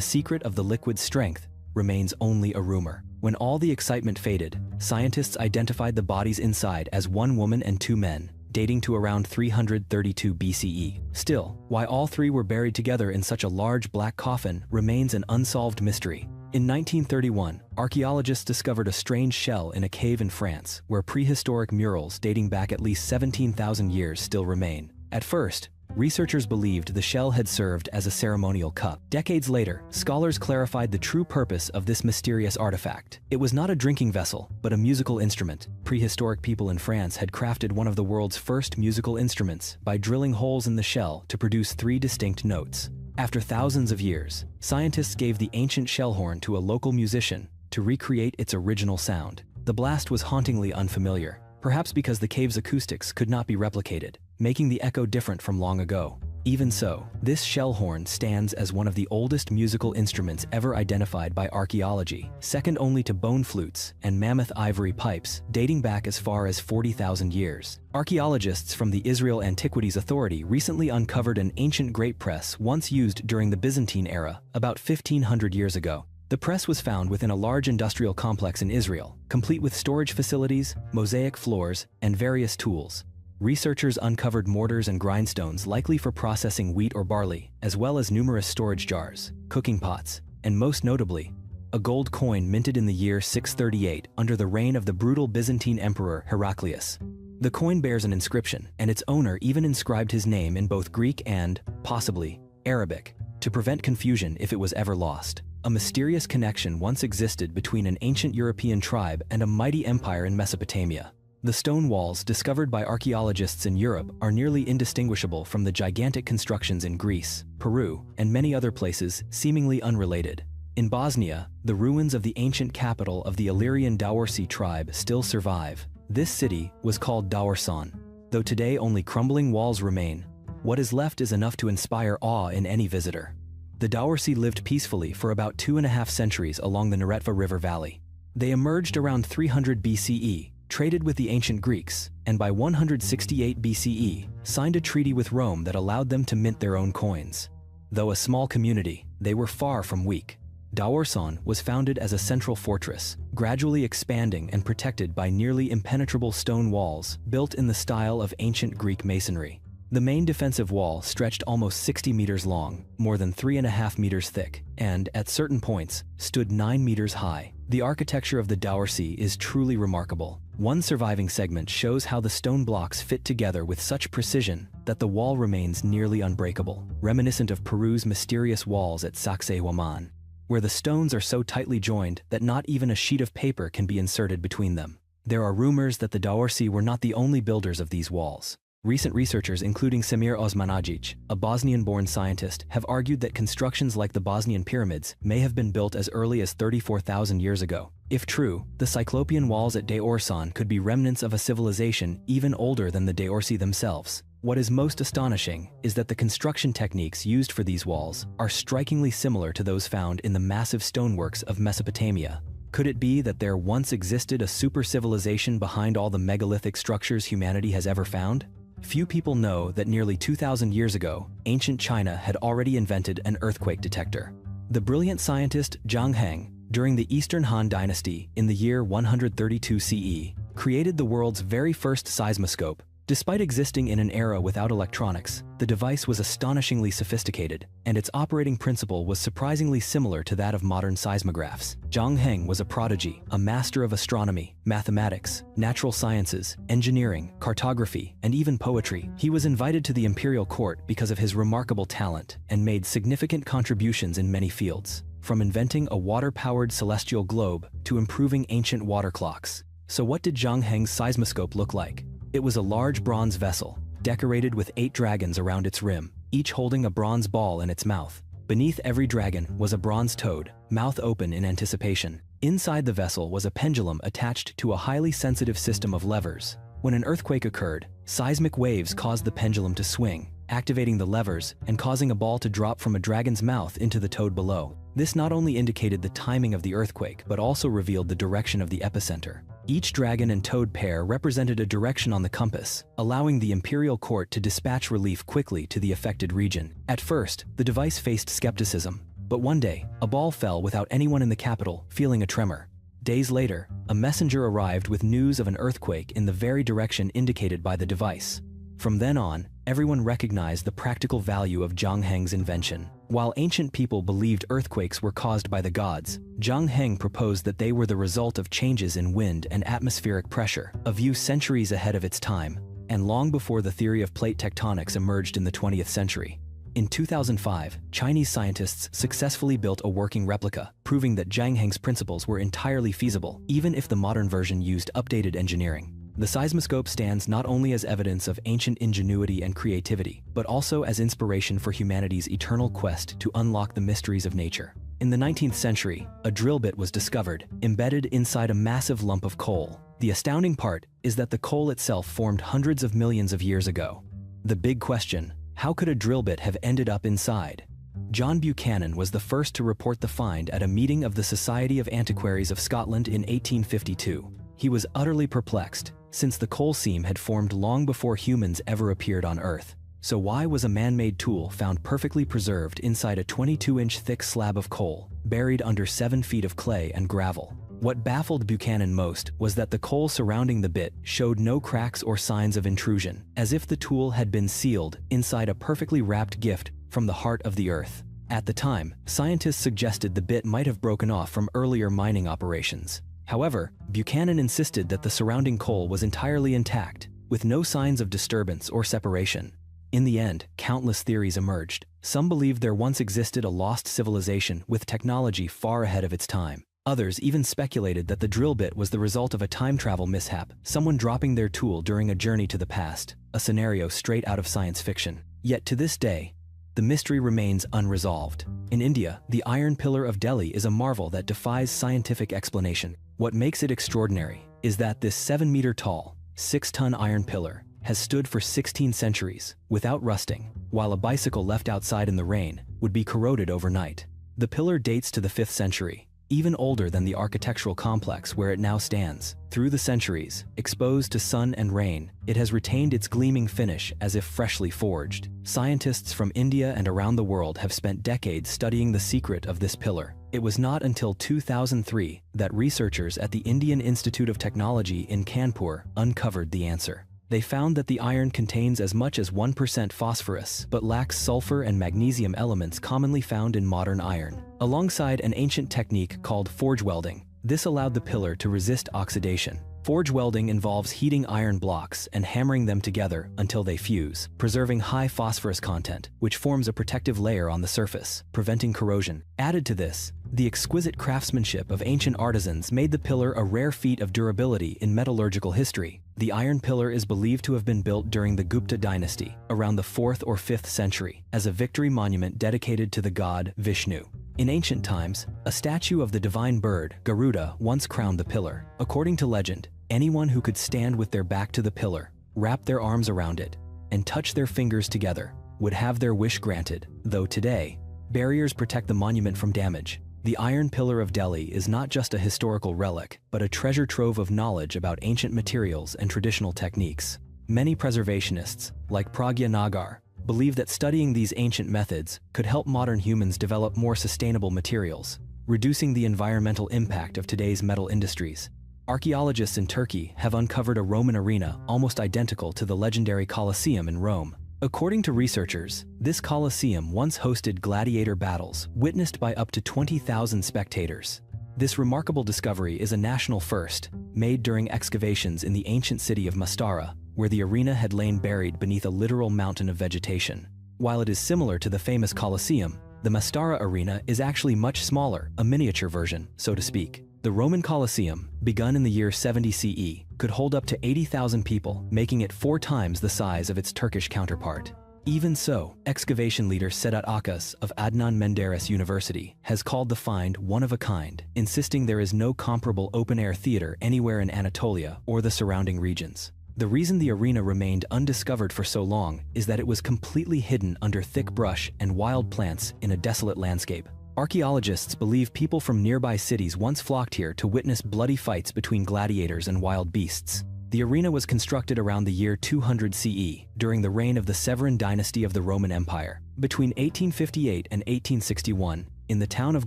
secret of the liquid's strength remains only a rumor. When all the excitement faded, scientists identified the bodies inside as 1 woman and 2 men, dating to around 332 BCE. Still, why all 3 were buried together in such a large black coffin remains an unsolved mystery. In 1931, archaeologists discovered a strange shell in a cave in France, where prehistoric murals dating back at least 17,000 years still remain. At first, researchers believed the shell had served as a ceremonial cup. Decades later, scholars clarified the true purpose of this mysterious artifact. It was not a drinking vessel, but a musical instrument. Prehistoric people in France had crafted one of the world's first musical instruments by drilling holes in the shell to produce 3 distinct notes. After thousands of years, scientists gave the ancient shell horn to a local musician to recreate its original sound. The blast was hauntingly unfamiliar, perhaps because the cave's acoustics could not be replicated, making the echo different from long ago. Even so, this shell horn stands as one of the oldest musical instruments ever identified by archaeology, second only to bone flutes and mammoth ivory pipes, dating back as far as 40,000 years. Archaeologists from the Israel Antiquities Authority recently uncovered an ancient grape press once used during the Byzantine era, about 1,500 years ago. The press was found within a large industrial complex in Israel, complete with storage facilities, mosaic floors, and various tools. Researchers uncovered mortars and grindstones likely for processing wheat or barley, as well as numerous storage jars, cooking pots, and most notably, a gold coin minted in the year 638 under the reign of the brutal Byzantine emperor Heraclius. The coin bears an inscription, and its owner even inscribed his name in both Greek and, possibly, Arabic, to prevent confusion if it was ever lost. A mysterious connection once existed between an ancient European tribe and a mighty empire in Mesopotamia. The stone walls discovered by archaeologists in Europe are nearly indistinguishable from the gigantic constructions in Greece, Peru, and many other places seemingly unrelated. In Bosnia, the ruins of the ancient capital of the Illyrian Dawarsi tribe still survive. This city was called Dawarsan. Though today only crumbling walls remain, what is left is enough to inspire awe in any visitor. The Dawarsi lived peacefully for about 2.5 centuries along the Neretva River Valley. They emerged around 300 BCE, traded with the ancient Greeks, and by 168 BCE, signed a treaty with Rome that allowed them to mint their own coins. Though a small community, they were far from weak. Daorsan was founded as a central fortress, gradually expanding and protected by nearly impenetrable stone walls built in the style of ancient Greek masonry. The main defensive wall stretched almost 60 meters long, more than 3.5 meters thick, and, at certain points, stood 9 meters high. The architecture of the Daorsi is truly remarkable. One surviving segment shows how the stone blocks fit together with such precision that the wall remains nearly unbreakable, reminiscent of Peru's mysterious walls at Sacsayhuaman, where the stones are so tightly joined that not even a sheet of paper can be inserted between them. There are rumors that the Daorsi were not the only builders of these walls. Recent researchers, including Semir Osmanagic, a Bosnian-born scientist, have argued that constructions like the Bosnian pyramids may have been built as early as 34,000 years ago. If true, the Cyclopean walls at Daorsan could be remnants of a civilization even older than the Daorsi themselves. What is most astonishing is that the construction techniques used for these walls are strikingly similar to those found in the massive stoneworks of Mesopotamia. Could it be that there once existed a super-civilization behind all the megalithic structures humanity has ever found? Few people know that nearly 2,000 years ago, ancient China had already invented an earthquake detector. The brilliant scientist Zhang Heng, during the Eastern Han Dynasty in the year 132 CE, created the world's very first seismoscope. Despite existing in an era without electronics, the device was astonishingly sophisticated, and its operating principle was surprisingly similar to that of modern seismographs. Zhang Heng was a prodigy, a master of astronomy, mathematics, natural sciences, engineering, cartography, and even poetry. He was invited to the imperial court because of his remarkable talent and made significant contributions in many fields, from inventing a water-powered celestial globe to improving ancient water clocks. So what did Zhang Heng's seismoscope look like? It was a large bronze vessel, decorated with 8 dragons around its rim, each holding a bronze ball in its mouth. Beneath every dragon was a bronze toad, mouth open in anticipation. Inside the vessel was a pendulum attached to a highly sensitive system of levers. When an earthquake occurred, seismic waves caused the pendulum to swing, activating the levers and causing a ball to drop from a dragon's mouth into the toad below. This not only indicated the timing of the earthquake, but also revealed the direction of the epicenter. Each dragon and toad pair represented a direction on the compass, allowing the imperial court to dispatch relief quickly to the affected region. At first, the device faced skepticism, but one day, a ball fell without anyone in the capital feeling a tremor. Days later, a messenger arrived with news of an earthquake in the very direction indicated by the device. From then on, everyone recognized the practical value of Zhang Heng's invention. While ancient people believed earthquakes were caused by the gods, Zhang Heng proposed that they were the result of changes in wind and atmospheric pressure, a view centuries ahead of its time, and long before the theory of plate tectonics emerged in the 20th century. In 2005, Chinese scientists successfully built a working replica, proving that Zhang Heng's principles were entirely feasible, even if the modern version used updated engineering. The seismoscope stands not only as evidence of ancient ingenuity and creativity, but also as inspiration for humanity's eternal quest to unlock the mysteries of nature. In the 19th century, a drill bit was discovered, embedded inside a massive lump of coal. The astounding part is that the coal itself formed hundreds of millions of years ago. The big question: how could a drill bit have ended up inside? John Buchanan was the first to report the find at a meeting of the Society of Antiquaries of Scotland in 1852. He was utterly perplexed, since the coal seam had formed long before humans ever appeared on Earth. So why was a man-made tool found perfectly preserved inside a 22-inch thick slab of coal, buried under 7 feet of clay and gravel? What baffled Buchanan most was that the coal surrounding the bit showed no cracks or signs of intrusion, as if the tool had been sealed inside a perfectly wrapped gift from the heart of the Earth. At the time, scientists suggested the bit might have broken off from earlier mining operations. However, Buchanan insisted that the surrounding coal was entirely intact, with no signs of disturbance or separation. In the end, countless theories emerged. Some believed there once existed a lost civilization with technology far ahead of its time. Others even speculated that the drill bit was the result of a time travel mishap, someone dropping their tool during a journey to the past, a scenario straight out of science fiction. Yet to this day, the mystery remains unresolved. In India, the Iron Pillar of Delhi is a marvel that defies scientific explanation. What makes it extraordinary is that this 7-meter-tall, 6-ton iron pillar has stood for 16 centuries without rusting, while a bicycle left outside in the rain would be corroded overnight. The pillar dates to the 5th century, even older than the architectural complex where it now stands. Through the centuries, exposed to sun and rain, it has retained its gleaming finish as if freshly forged. Scientists from India and around the world have spent decades studying the secret of this pillar. It was not until 2003 that researchers at the Indian Institute of Technology in Kanpur uncovered the answer. They found that the iron contains as much as 1% phosphorus, but lacks sulfur and magnesium elements commonly found in modern iron. Alongside an ancient technique called forge welding, this allowed the pillar to resist oxidation. Forge welding involves heating iron blocks and hammering them together until they fuse, preserving high phosphorus content, which forms a protective layer on the surface, preventing corrosion. Added to this, the exquisite craftsmanship of ancient artisans made the pillar a rare feat of durability in metallurgical history. The iron pillar is believed to have been built during the Gupta dynasty, around the 4th or 5th century, as a victory monument dedicated to the god Vishnu. In ancient times, a statue of the divine bird, Garuda, once crowned the pillar. According to legend, anyone who could stand with their back to the pillar, wrap their arms around it, and touch their fingers together would have their wish granted. Though today, barriers protect the monument from damage, the Iron Pillar of Delhi is not just a historical relic, but a treasure trove of knowledge about ancient materials and traditional techniques. Many preservationists, like Pragya Nagar, believe that studying these ancient methods could help modern humans develop more sustainable materials, reducing the environmental impact of today's metal industries. Archaeologists in Turkey have uncovered a Roman arena almost identical to the legendary Colosseum in Rome. According to researchers, this Colosseum once hosted gladiator battles witnessed by up to 20,000 spectators. This remarkable discovery is a national first, made during excavations in the ancient city of Mastara, where the arena had lain buried beneath a literal mountain of vegetation. While it is similar to the famous Colosseum, the Mastara arena is actually much smaller, a miniature version, so to speak. The Roman Colosseum, begun in the year 70 CE, could hold up to 80,000 people, making it 4 times the size of its Turkish counterpart. Even so, excavation leader Sedat Akas of Adnan Menderes University has called the find one of a kind, insisting there is no comparable open-air theater anywhere in Anatolia or the surrounding regions. The reason the arena remained undiscovered for so long is that it was completely hidden under thick brush and wild plants in a desolate landscape. Archaeologists believe people from nearby cities once flocked here to witness bloody fights between gladiators and wild beasts. The arena was constructed around the year 200 CE, during the reign of the Severan dynasty of the Roman Empire. Between 1858 and 1861, in the town of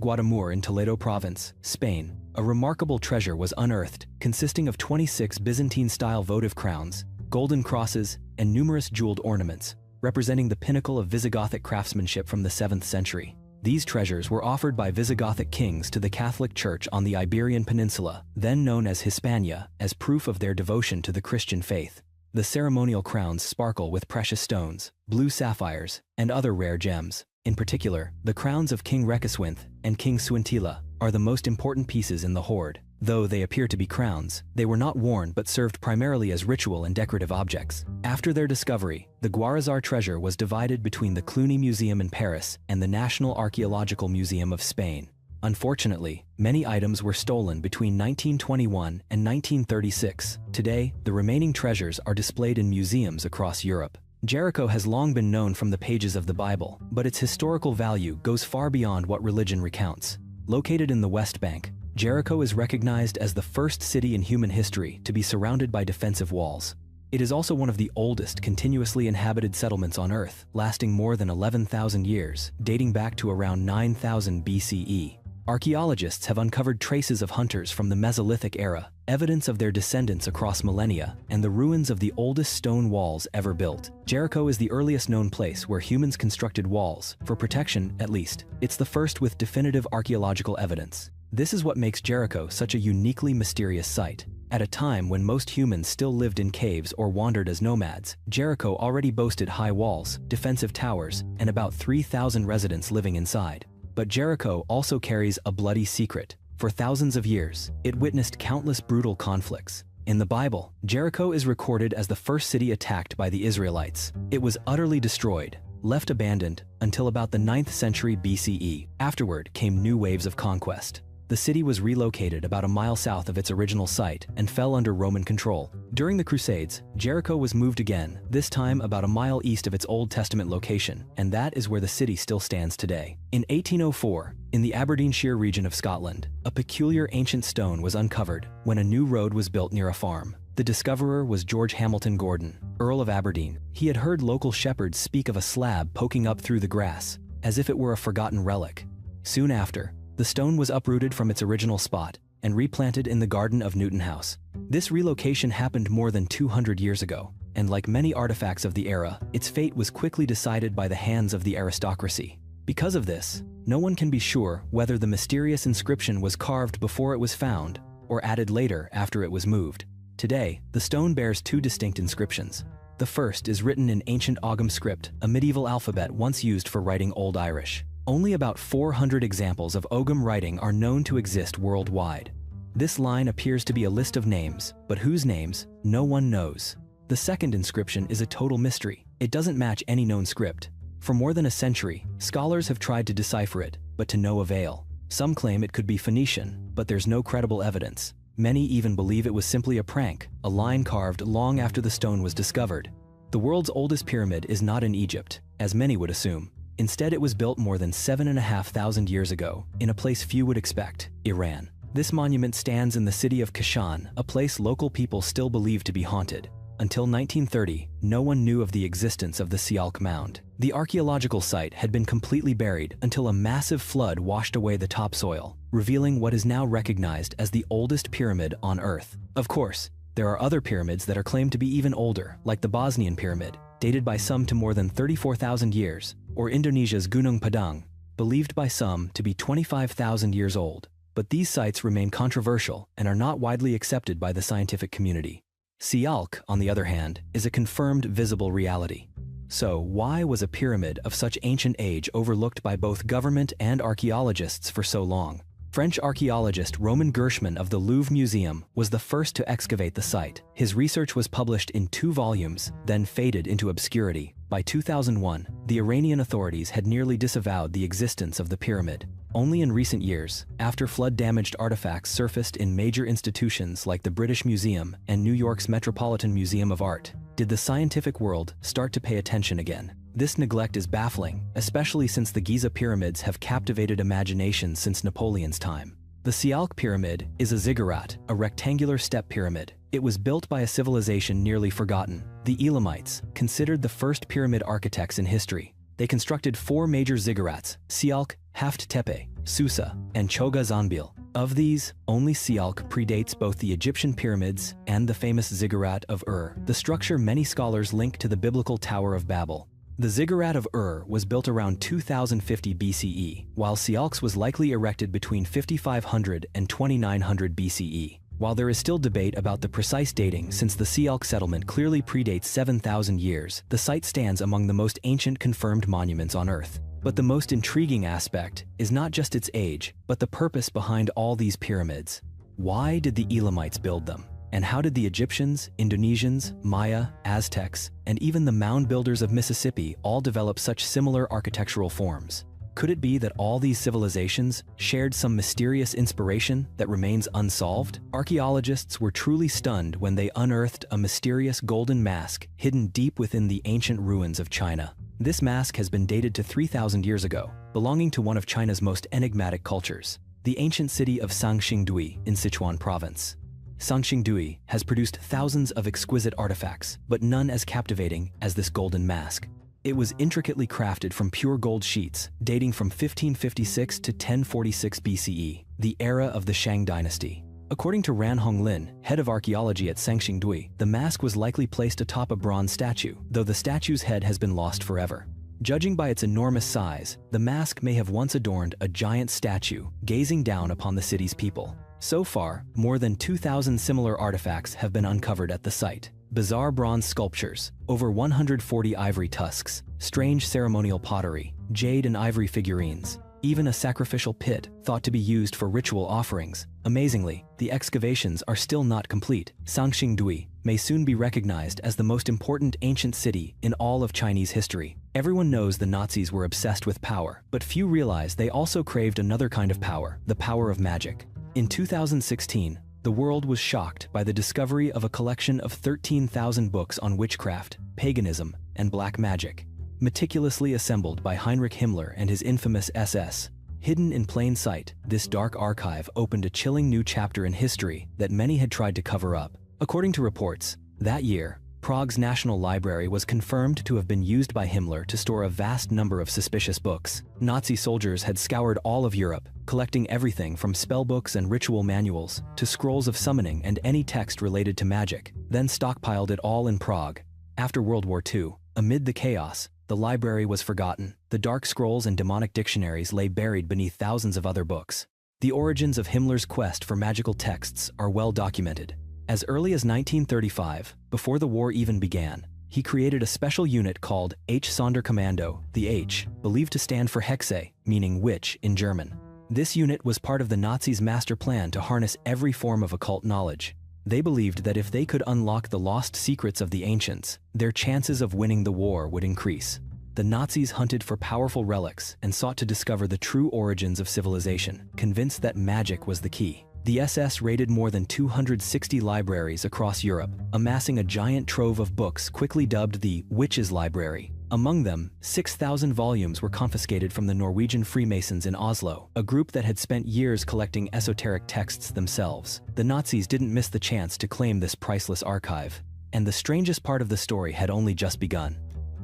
Guadamur in Toledo province, Spain, a remarkable treasure was unearthed, consisting of 26 Byzantine-style votive crowns, golden crosses, and numerous jeweled ornaments, representing the pinnacle of Visigothic craftsmanship from the 7th century. These treasures were offered by Visigothic kings to the Catholic Church on the Iberian Peninsula, then known as Hispania, as proof of their devotion to the Christian faith. The ceremonial crowns sparkle with precious stones, blue sapphires, and other rare gems. In particular, the crowns of King Requeswinth and King Suintila are the most important pieces in the hoard. Though they appear to be crowns, they were not worn but served primarily as ritual and decorative objects. After their discovery, the Guarazar treasure was divided between the Cluny Museum in Paris and the National Archaeological Museum of Spain. Unfortunately, many items were stolen between 1921 and 1936. Today, the remaining treasures are displayed in museums across Europe. Jericho has long been known from the pages of the Bible, but its historical value goes far beyond what religion recounts. Located in the West Bank, Jericho is recognized as the first city in human history to be surrounded by defensive walls. It is also one of the oldest continuously inhabited settlements on Earth, lasting more than 11,000 years, dating back to around 9000 BCE. Archaeologists have uncovered traces of hunters from the Mesolithic era, evidence of their descendants across millennia, and the ruins of the oldest stone walls ever built. Jericho is the earliest known place where humans constructed walls, for protection at least. It's the first with definitive archaeological evidence. This is what makes Jericho such a uniquely mysterious site. At a time when most humans still lived in caves or wandered as nomads, Jericho already boasted high walls, defensive towers, and about 3,000 residents living inside. But Jericho also carries a bloody secret. For thousands of years, it witnessed countless brutal conflicts. In the Bible, Jericho is recorded as the first city attacked by the Israelites. It was utterly destroyed, left abandoned, until about the 9th century BCE. Afterward came new waves of conquest. The city was relocated about a mile south of its original site and fell under Roman control. During the Crusades, Jericho was moved again, this time about a mile east of its Old Testament location, and that is where the city still stands today. In 1804, In the Aberdeenshire region of Scotland, a peculiar ancient stone was uncovered when a new road was built near a farm. The discoverer was George Hamilton Gordon, Earl of Aberdeen. He had heard local shepherds speak of a slab poking up through the grass, as if it were a forgotten relic. Soon after, the stone was uprooted from its original spot and replanted in the garden of Newton House. This relocation happened more than 200 years ago, and like many artifacts of the era, its fate was quickly decided by the hands of the aristocracy. Because of this, no one can be sure whether the mysterious inscription was carved before it was found or added later after it was moved. Today, the stone bears two distinct inscriptions. The first is written in ancient Ogham script, a medieval alphabet once used for writing Old Irish. Only about 400 examples of Ogham writing are known to exist worldwide. This line appears to be a list of names, but whose names, no one knows. The second inscription is a total mystery. It doesn't match any known script. For more than a century, scholars have tried to decipher it, but to no avail. Some claim it could be Phoenician, but there's no credible evidence. Many even believe it was simply a prank, a line carved long after the stone was discovered. The world's oldest pyramid is not in Egypt, as many would assume. Instead, it was built more than 7,500 years ago, in a place few would expect, Iran. This monument stands in the city of Kashan, a place local people still believe to be haunted. Until 1930, no one knew of the existence of the Sialk Mound. The archaeological site had been completely buried until a massive flood washed away the topsoil, revealing what is now recognized as the oldest pyramid on Earth. Of course, there are other pyramids that are claimed to be even older, like the Bosnian Pyramid, dated by some to more than 34,000 years, or Indonesia's Gunung Padang, believed by some to be 25,000 years old. But these sites remain controversial and are not widely accepted by the scientific community. Sialk, on the other hand, is a confirmed visible reality. So, why was a pyramid of such ancient age overlooked by both government and archaeologists for so long? French archaeologist Roman Gershman of the Louvre Museum was the first to excavate the site. His research was published in 2 volumes, then faded into obscurity. By 2001, the Iranian authorities had nearly disavowed the existence of the pyramid. Only in recent years, after flood-damaged artifacts surfaced in major institutions like the British Museum and New York's Metropolitan Museum of Art, did the scientific world start to pay attention again. This neglect is baffling, especially since the Giza pyramids have captivated imaginations since Napoleon's time. The Sialk pyramid is a ziggurat, a rectangular step pyramid. It was built by a civilization nearly forgotten, the Elamites, considered the first pyramid architects in history. They constructed 4 major ziggurats: Sialk, Haft Tepe, Susa, and Choga Zanbil. Of these, only Sialk predates both the Egyptian pyramids and the famous ziggurat of Ur, the structure many scholars link to the biblical Tower of Babel. The ziggurat of Ur was built around 2050 BCE, while Sialk's was likely erected between 5500 and 2900 BCE. While there is still debate about the precise dating, since the Sialk settlement clearly predates 7,000 years, the site stands among the most ancient confirmed monuments on Earth. But the most intriguing aspect is not just its age, but the purpose behind all these pyramids. Why did the Elamites build them? And how did the Egyptians, Indonesians, Maya, Aztecs, and even the mound builders of Mississippi all develop such similar architectural forms? Could it be that all these civilizations shared some mysterious inspiration that remains unsolved? Archaeologists were truly stunned when they unearthed a mysterious golden mask hidden deep within the ancient ruins of China. This mask has been dated to 3,000 years ago, belonging to one of China's most enigmatic cultures, the ancient city of Sangxingdui in Sichuan province. Sangxingdui has produced thousands of exquisite artifacts, but none as captivating as this golden mask. It was intricately crafted from pure gold sheets, dating from 1556 to 1046 BCE, the era of the Shang dynasty. According to Ran Honglin, head of archaeology at Sangxingdui, the mask was likely placed atop a bronze statue, though the statue's head has been lost forever. Judging by its enormous size, the mask may have once adorned a giant statue, gazing down upon the city's people. So far, more than 2,000 similar artifacts have been uncovered at the site. Bizarre bronze sculptures, over 140 ivory tusks, strange ceremonial pottery, jade and ivory figurines, even a sacrificial pit thought to be used for ritual offerings. Amazingly, the excavations are still not complete. Sangxingdui may soon be recognized as the most important ancient city in all of Chinese history. Everyone knows the Nazis were obsessed with power, but few realize they also craved another kind of power, the power of magic. In 2016, the world was shocked by the discovery of a collection of 13,000 books on witchcraft, paganism, and black magic, meticulously assembled by Heinrich Himmler and his infamous SS. Hidden in plain sight, this dark archive opened a chilling new chapter in history that many had tried to cover up. According to reports, that year, Prague's National Library was confirmed to have been used by Himmler to store a vast number of suspicious books. Nazi soldiers had scoured all of Europe, collecting everything from spellbooks and ritual manuals to scrolls of summoning and any text related to magic, then stockpiled it all in Prague. After World War II, amid the chaos, the library was forgotten. The dark scrolls and demonic dictionaries lay buried beneath thousands of other books. The origins of Himmler's quest for magical texts are well documented. As early as 1935, before the war even began, he created a special unit called H Sonderkommando, the H, believed to stand for Hexe, meaning witch in German. This unit was part of the Nazis' master plan to harness every form of occult knowledge. They believed that if they could unlock the lost secrets of the ancients, their chances of winning the war would increase. The Nazis hunted for powerful relics and sought to discover the true origins of civilization, convinced that magic was the key. The SS raided more than 260 libraries across Europe, amassing a giant trove of books quickly dubbed the Witches' Library. Among them, 6,000 volumes were confiscated from the Norwegian Freemasons in Oslo, a group that had spent years collecting esoteric texts themselves. The Nazis didn't miss the chance to claim this priceless archive. And the strangest part of the story had only just begun.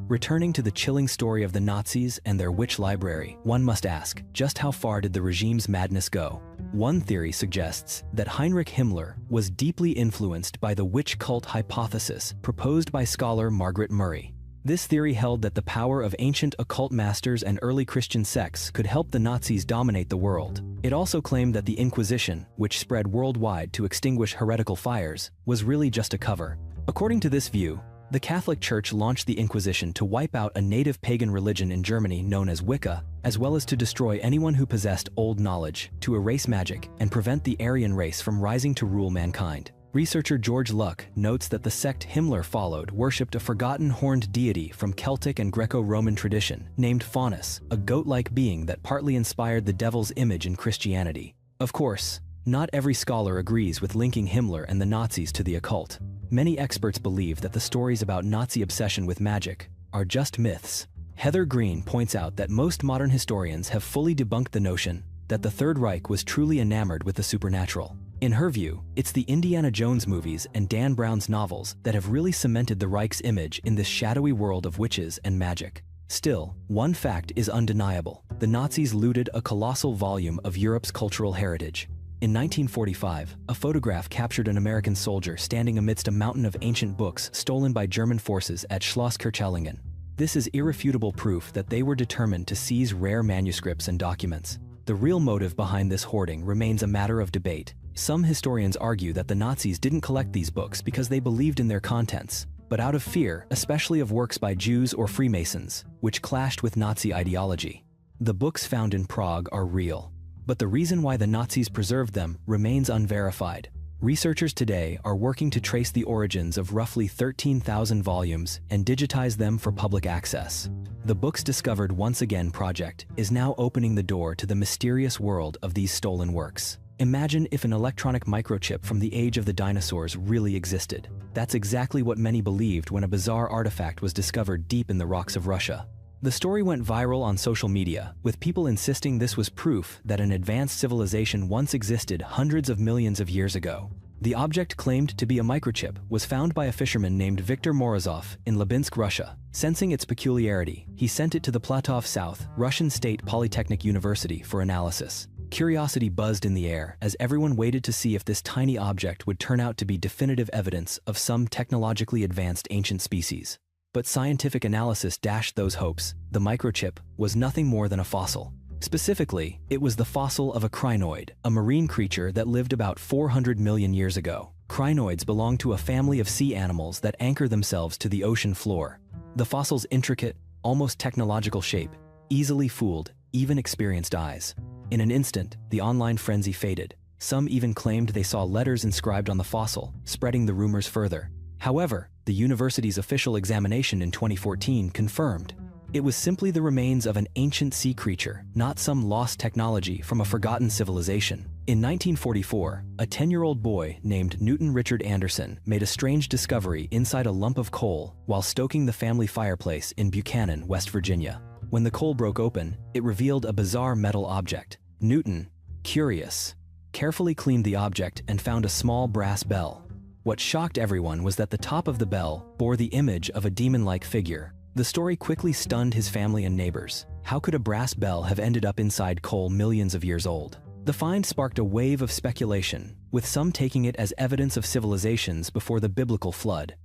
Returning to the chilling story of the Nazis and their witch library, one must ask, just how far did the regime's madness go? One theory suggests that Heinrich Himmler was deeply influenced by the witch cult hypothesis proposed by scholar Margaret Murray. This theory held that the power of ancient occult masters and early Christian sects could help the Nazis dominate the world. It also claimed that the Inquisition, which spread worldwide to extinguish heretical fires, was really just a cover. According to this view, the Catholic Church launched the Inquisition to wipe out a native pagan religion in Germany known as Wicca, as well as to destroy anyone who possessed old knowledge, to erase magic, and prevent the Aryan race from rising to rule mankind. Researcher George Luck notes that the sect Himmler followed worshipped a forgotten horned deity from Celtic and Greco-Roman tradition, named Faunus, a goat-like being that partly inspired the devil's image in Christianity. Of course, not every scholar agrees with linking Himmler and the Nazis to the occult. Many experts believe that the stories about Nazi obsession with magic are just myths. Heather Green points out that most modern historians have fully debunked the notion that the Third Reich was truly enamored with the supernatural. In her view, it's the Indiana Jones movies and Dan Brown's novels that have really cemented the Reich's image in this shadowy world of witches and magic. Still, one fact is undeniable. The Nazis looted a colossal volume of Europe's cultural heritage. In 1945, a photograph captured an American soldier standing amidst a mountain of ancient books stolen by German forces at Schloss Kirchalingen. This is irrefutable proof that they were determined to seize rare manuscripts and documents. The real motive behind this hoarding remains a matter of debate. Some historians argue that the Nazis didn't collect these books because they believed in their contents, but out of fear, especially of works by Jews or Freemasons, which clashed with Nazi ideology. The books found in Prague are real, but the reason why the Nazis preserved them remains unverified. Researchers today are working to trace the origins of roughly 13,000 volumes and digitize them for public access. The Books Discovered Once Again project is now opening the door to the mysterious world of these stolen works. Imagine if an electronic microchip from the age of the dinosaurs really existed. That's exactly what many believed when a bizarre artifact was discovered deep in the rocks of Russia. The story went viral on social media, with people insisting this was proof that an advanced civilization once existed hundreds of millions of years ago. The object, claimed to be a microchip, was found by a fisherman named Viktor Morozov in Labinsk, Russia. Sensing its peculiarity, he sent it to the Platov South Russian State Polytechnic University for analysis. Curiosity buzzed in the air as everyone waited to see if this tiny object would turn out to be definitive evidence of some technologically advanced ancient species. But scientific analysis dashed those hopes. The microchip was nothing more than a fossil. Specifically, it was the fossil of a crinoid, a marine creature that lived about 400 million years ago. Crinoids belong to a family of sea animals that anchor themselves to the ocean floor. The fossil's intricate, almost technological shape easily fooled even experienced eyes. In an instant, the online frenzy faded. Some even claimed they saw letters inscribed on the fossil, spreading the rumors further. However, the university's official examination in 2014 confirmed it was simply the remains of an ancient sea creature, not some lost technology from a forgotten civilization. In 1944, a 10-year-old boy named Newton Richard Anderson made a strange discovery inside a lump of coal while stoking the family fireplace in Buchanan, West Virginia. When the coal broke open, it revealed a bizarre metal object. Newton, curious, carefully cleaned the object and found a small brass bell. What shocked everyone was that the top of the bell bore the image of a demon-like figure. The story quickly stunned his family and neighbors. How could a brass bell have ended up inside coal millions of years old? The find sparked a wave of speculation, with some taking it as evidence of civilizations before the biblical flood.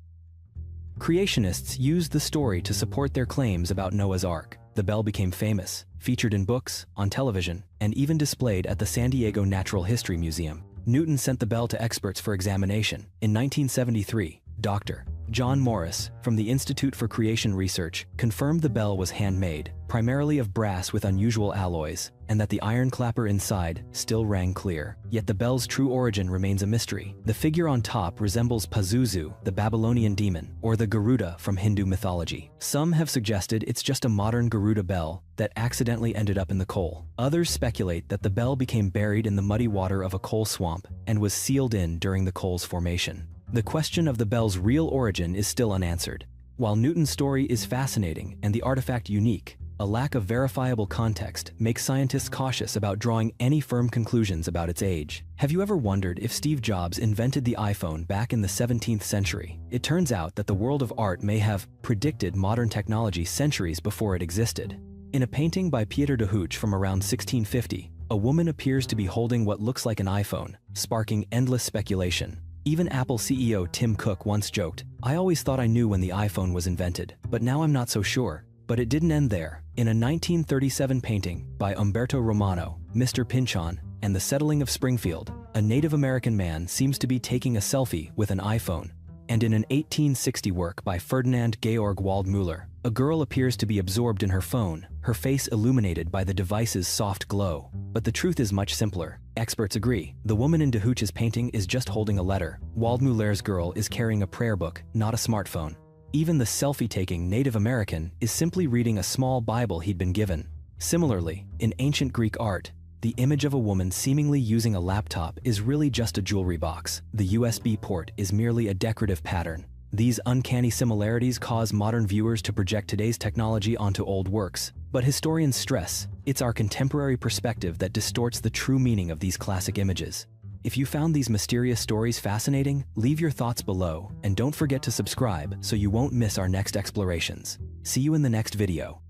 Creationists used the story to support their claims about Noah's Ark. The bell became famous, featured in books, on television, and even displayed at the San Diego Natural History Museum. Newton sent the bell to experts for examination. In 1973, Dr. John Morris, from the Institute for Creation Research, confirmed the bell was handmade, primarily of brass with unusual alloys, and that the iron clapper inside still rang clear. Yet the bell's true origin remains a mystery. The figure on top resembles Pazuzu, the Babylonian demon, or the Garuda from Hindu mythology. Some have suggested it's just a modern Garuda bell that accidentally ended up in the coal. Others speculate that the bell became buried in the muddy water of a coal swamp and was sealed in during the coal's formation. The question of the bell's real origin is still unanswered. While Newton's story is fascinating and the artifact unique, a lack of verifiable context makes scientists cautious about drawing any firm conclusions about its age. Have you ever wondered if Steve Jobs invented the iPhone back in the 17th century? It turns out that the world of art may have predicted modern technology centuries before it existed. In a painting by Pieter de Hooch from around 1650, a woman appears to be holding what looks like an iPhone, sparking endless speculation. Even Apple CEO Tim Cook once joked, "I always thought I knew when the iPhone was invented, but now I'm not so sure." But it didn't end there. In a 1937 painting by Umberto Romano, Mr. Pinchon and the Settling of Springfield, a Native American man seems to be taking a selfie with an iPhone. And in an 1860 work by Ferdinand Georg Waldmüller, a girl appears to be absorbed in her phone, her face illuminated by the device's soft glow. But the truth is much simpler. Experts agree. The woman in de Hooch's painting is just holding a letter. Waldmüller's girl is carrying a prayer book, not a smartphone. Even the selfie-taking Native American is simply reading a small Bible he'd been given. Similarly, in ancient Greek art, the image of a woman seemingly using a laptop is really just a jewelry box. The USB port is merely a decorative pattern. These uncanny similarities cause modern viewers to project today's technology onto old works. But historians stress, it's our contemporary perspective that distorts the true meaning of these classic images. If you found these mysterious stories fascinating, leave your thoughts below, and don't forget to subscribe so you won't miss our next explorations. See you in the next video.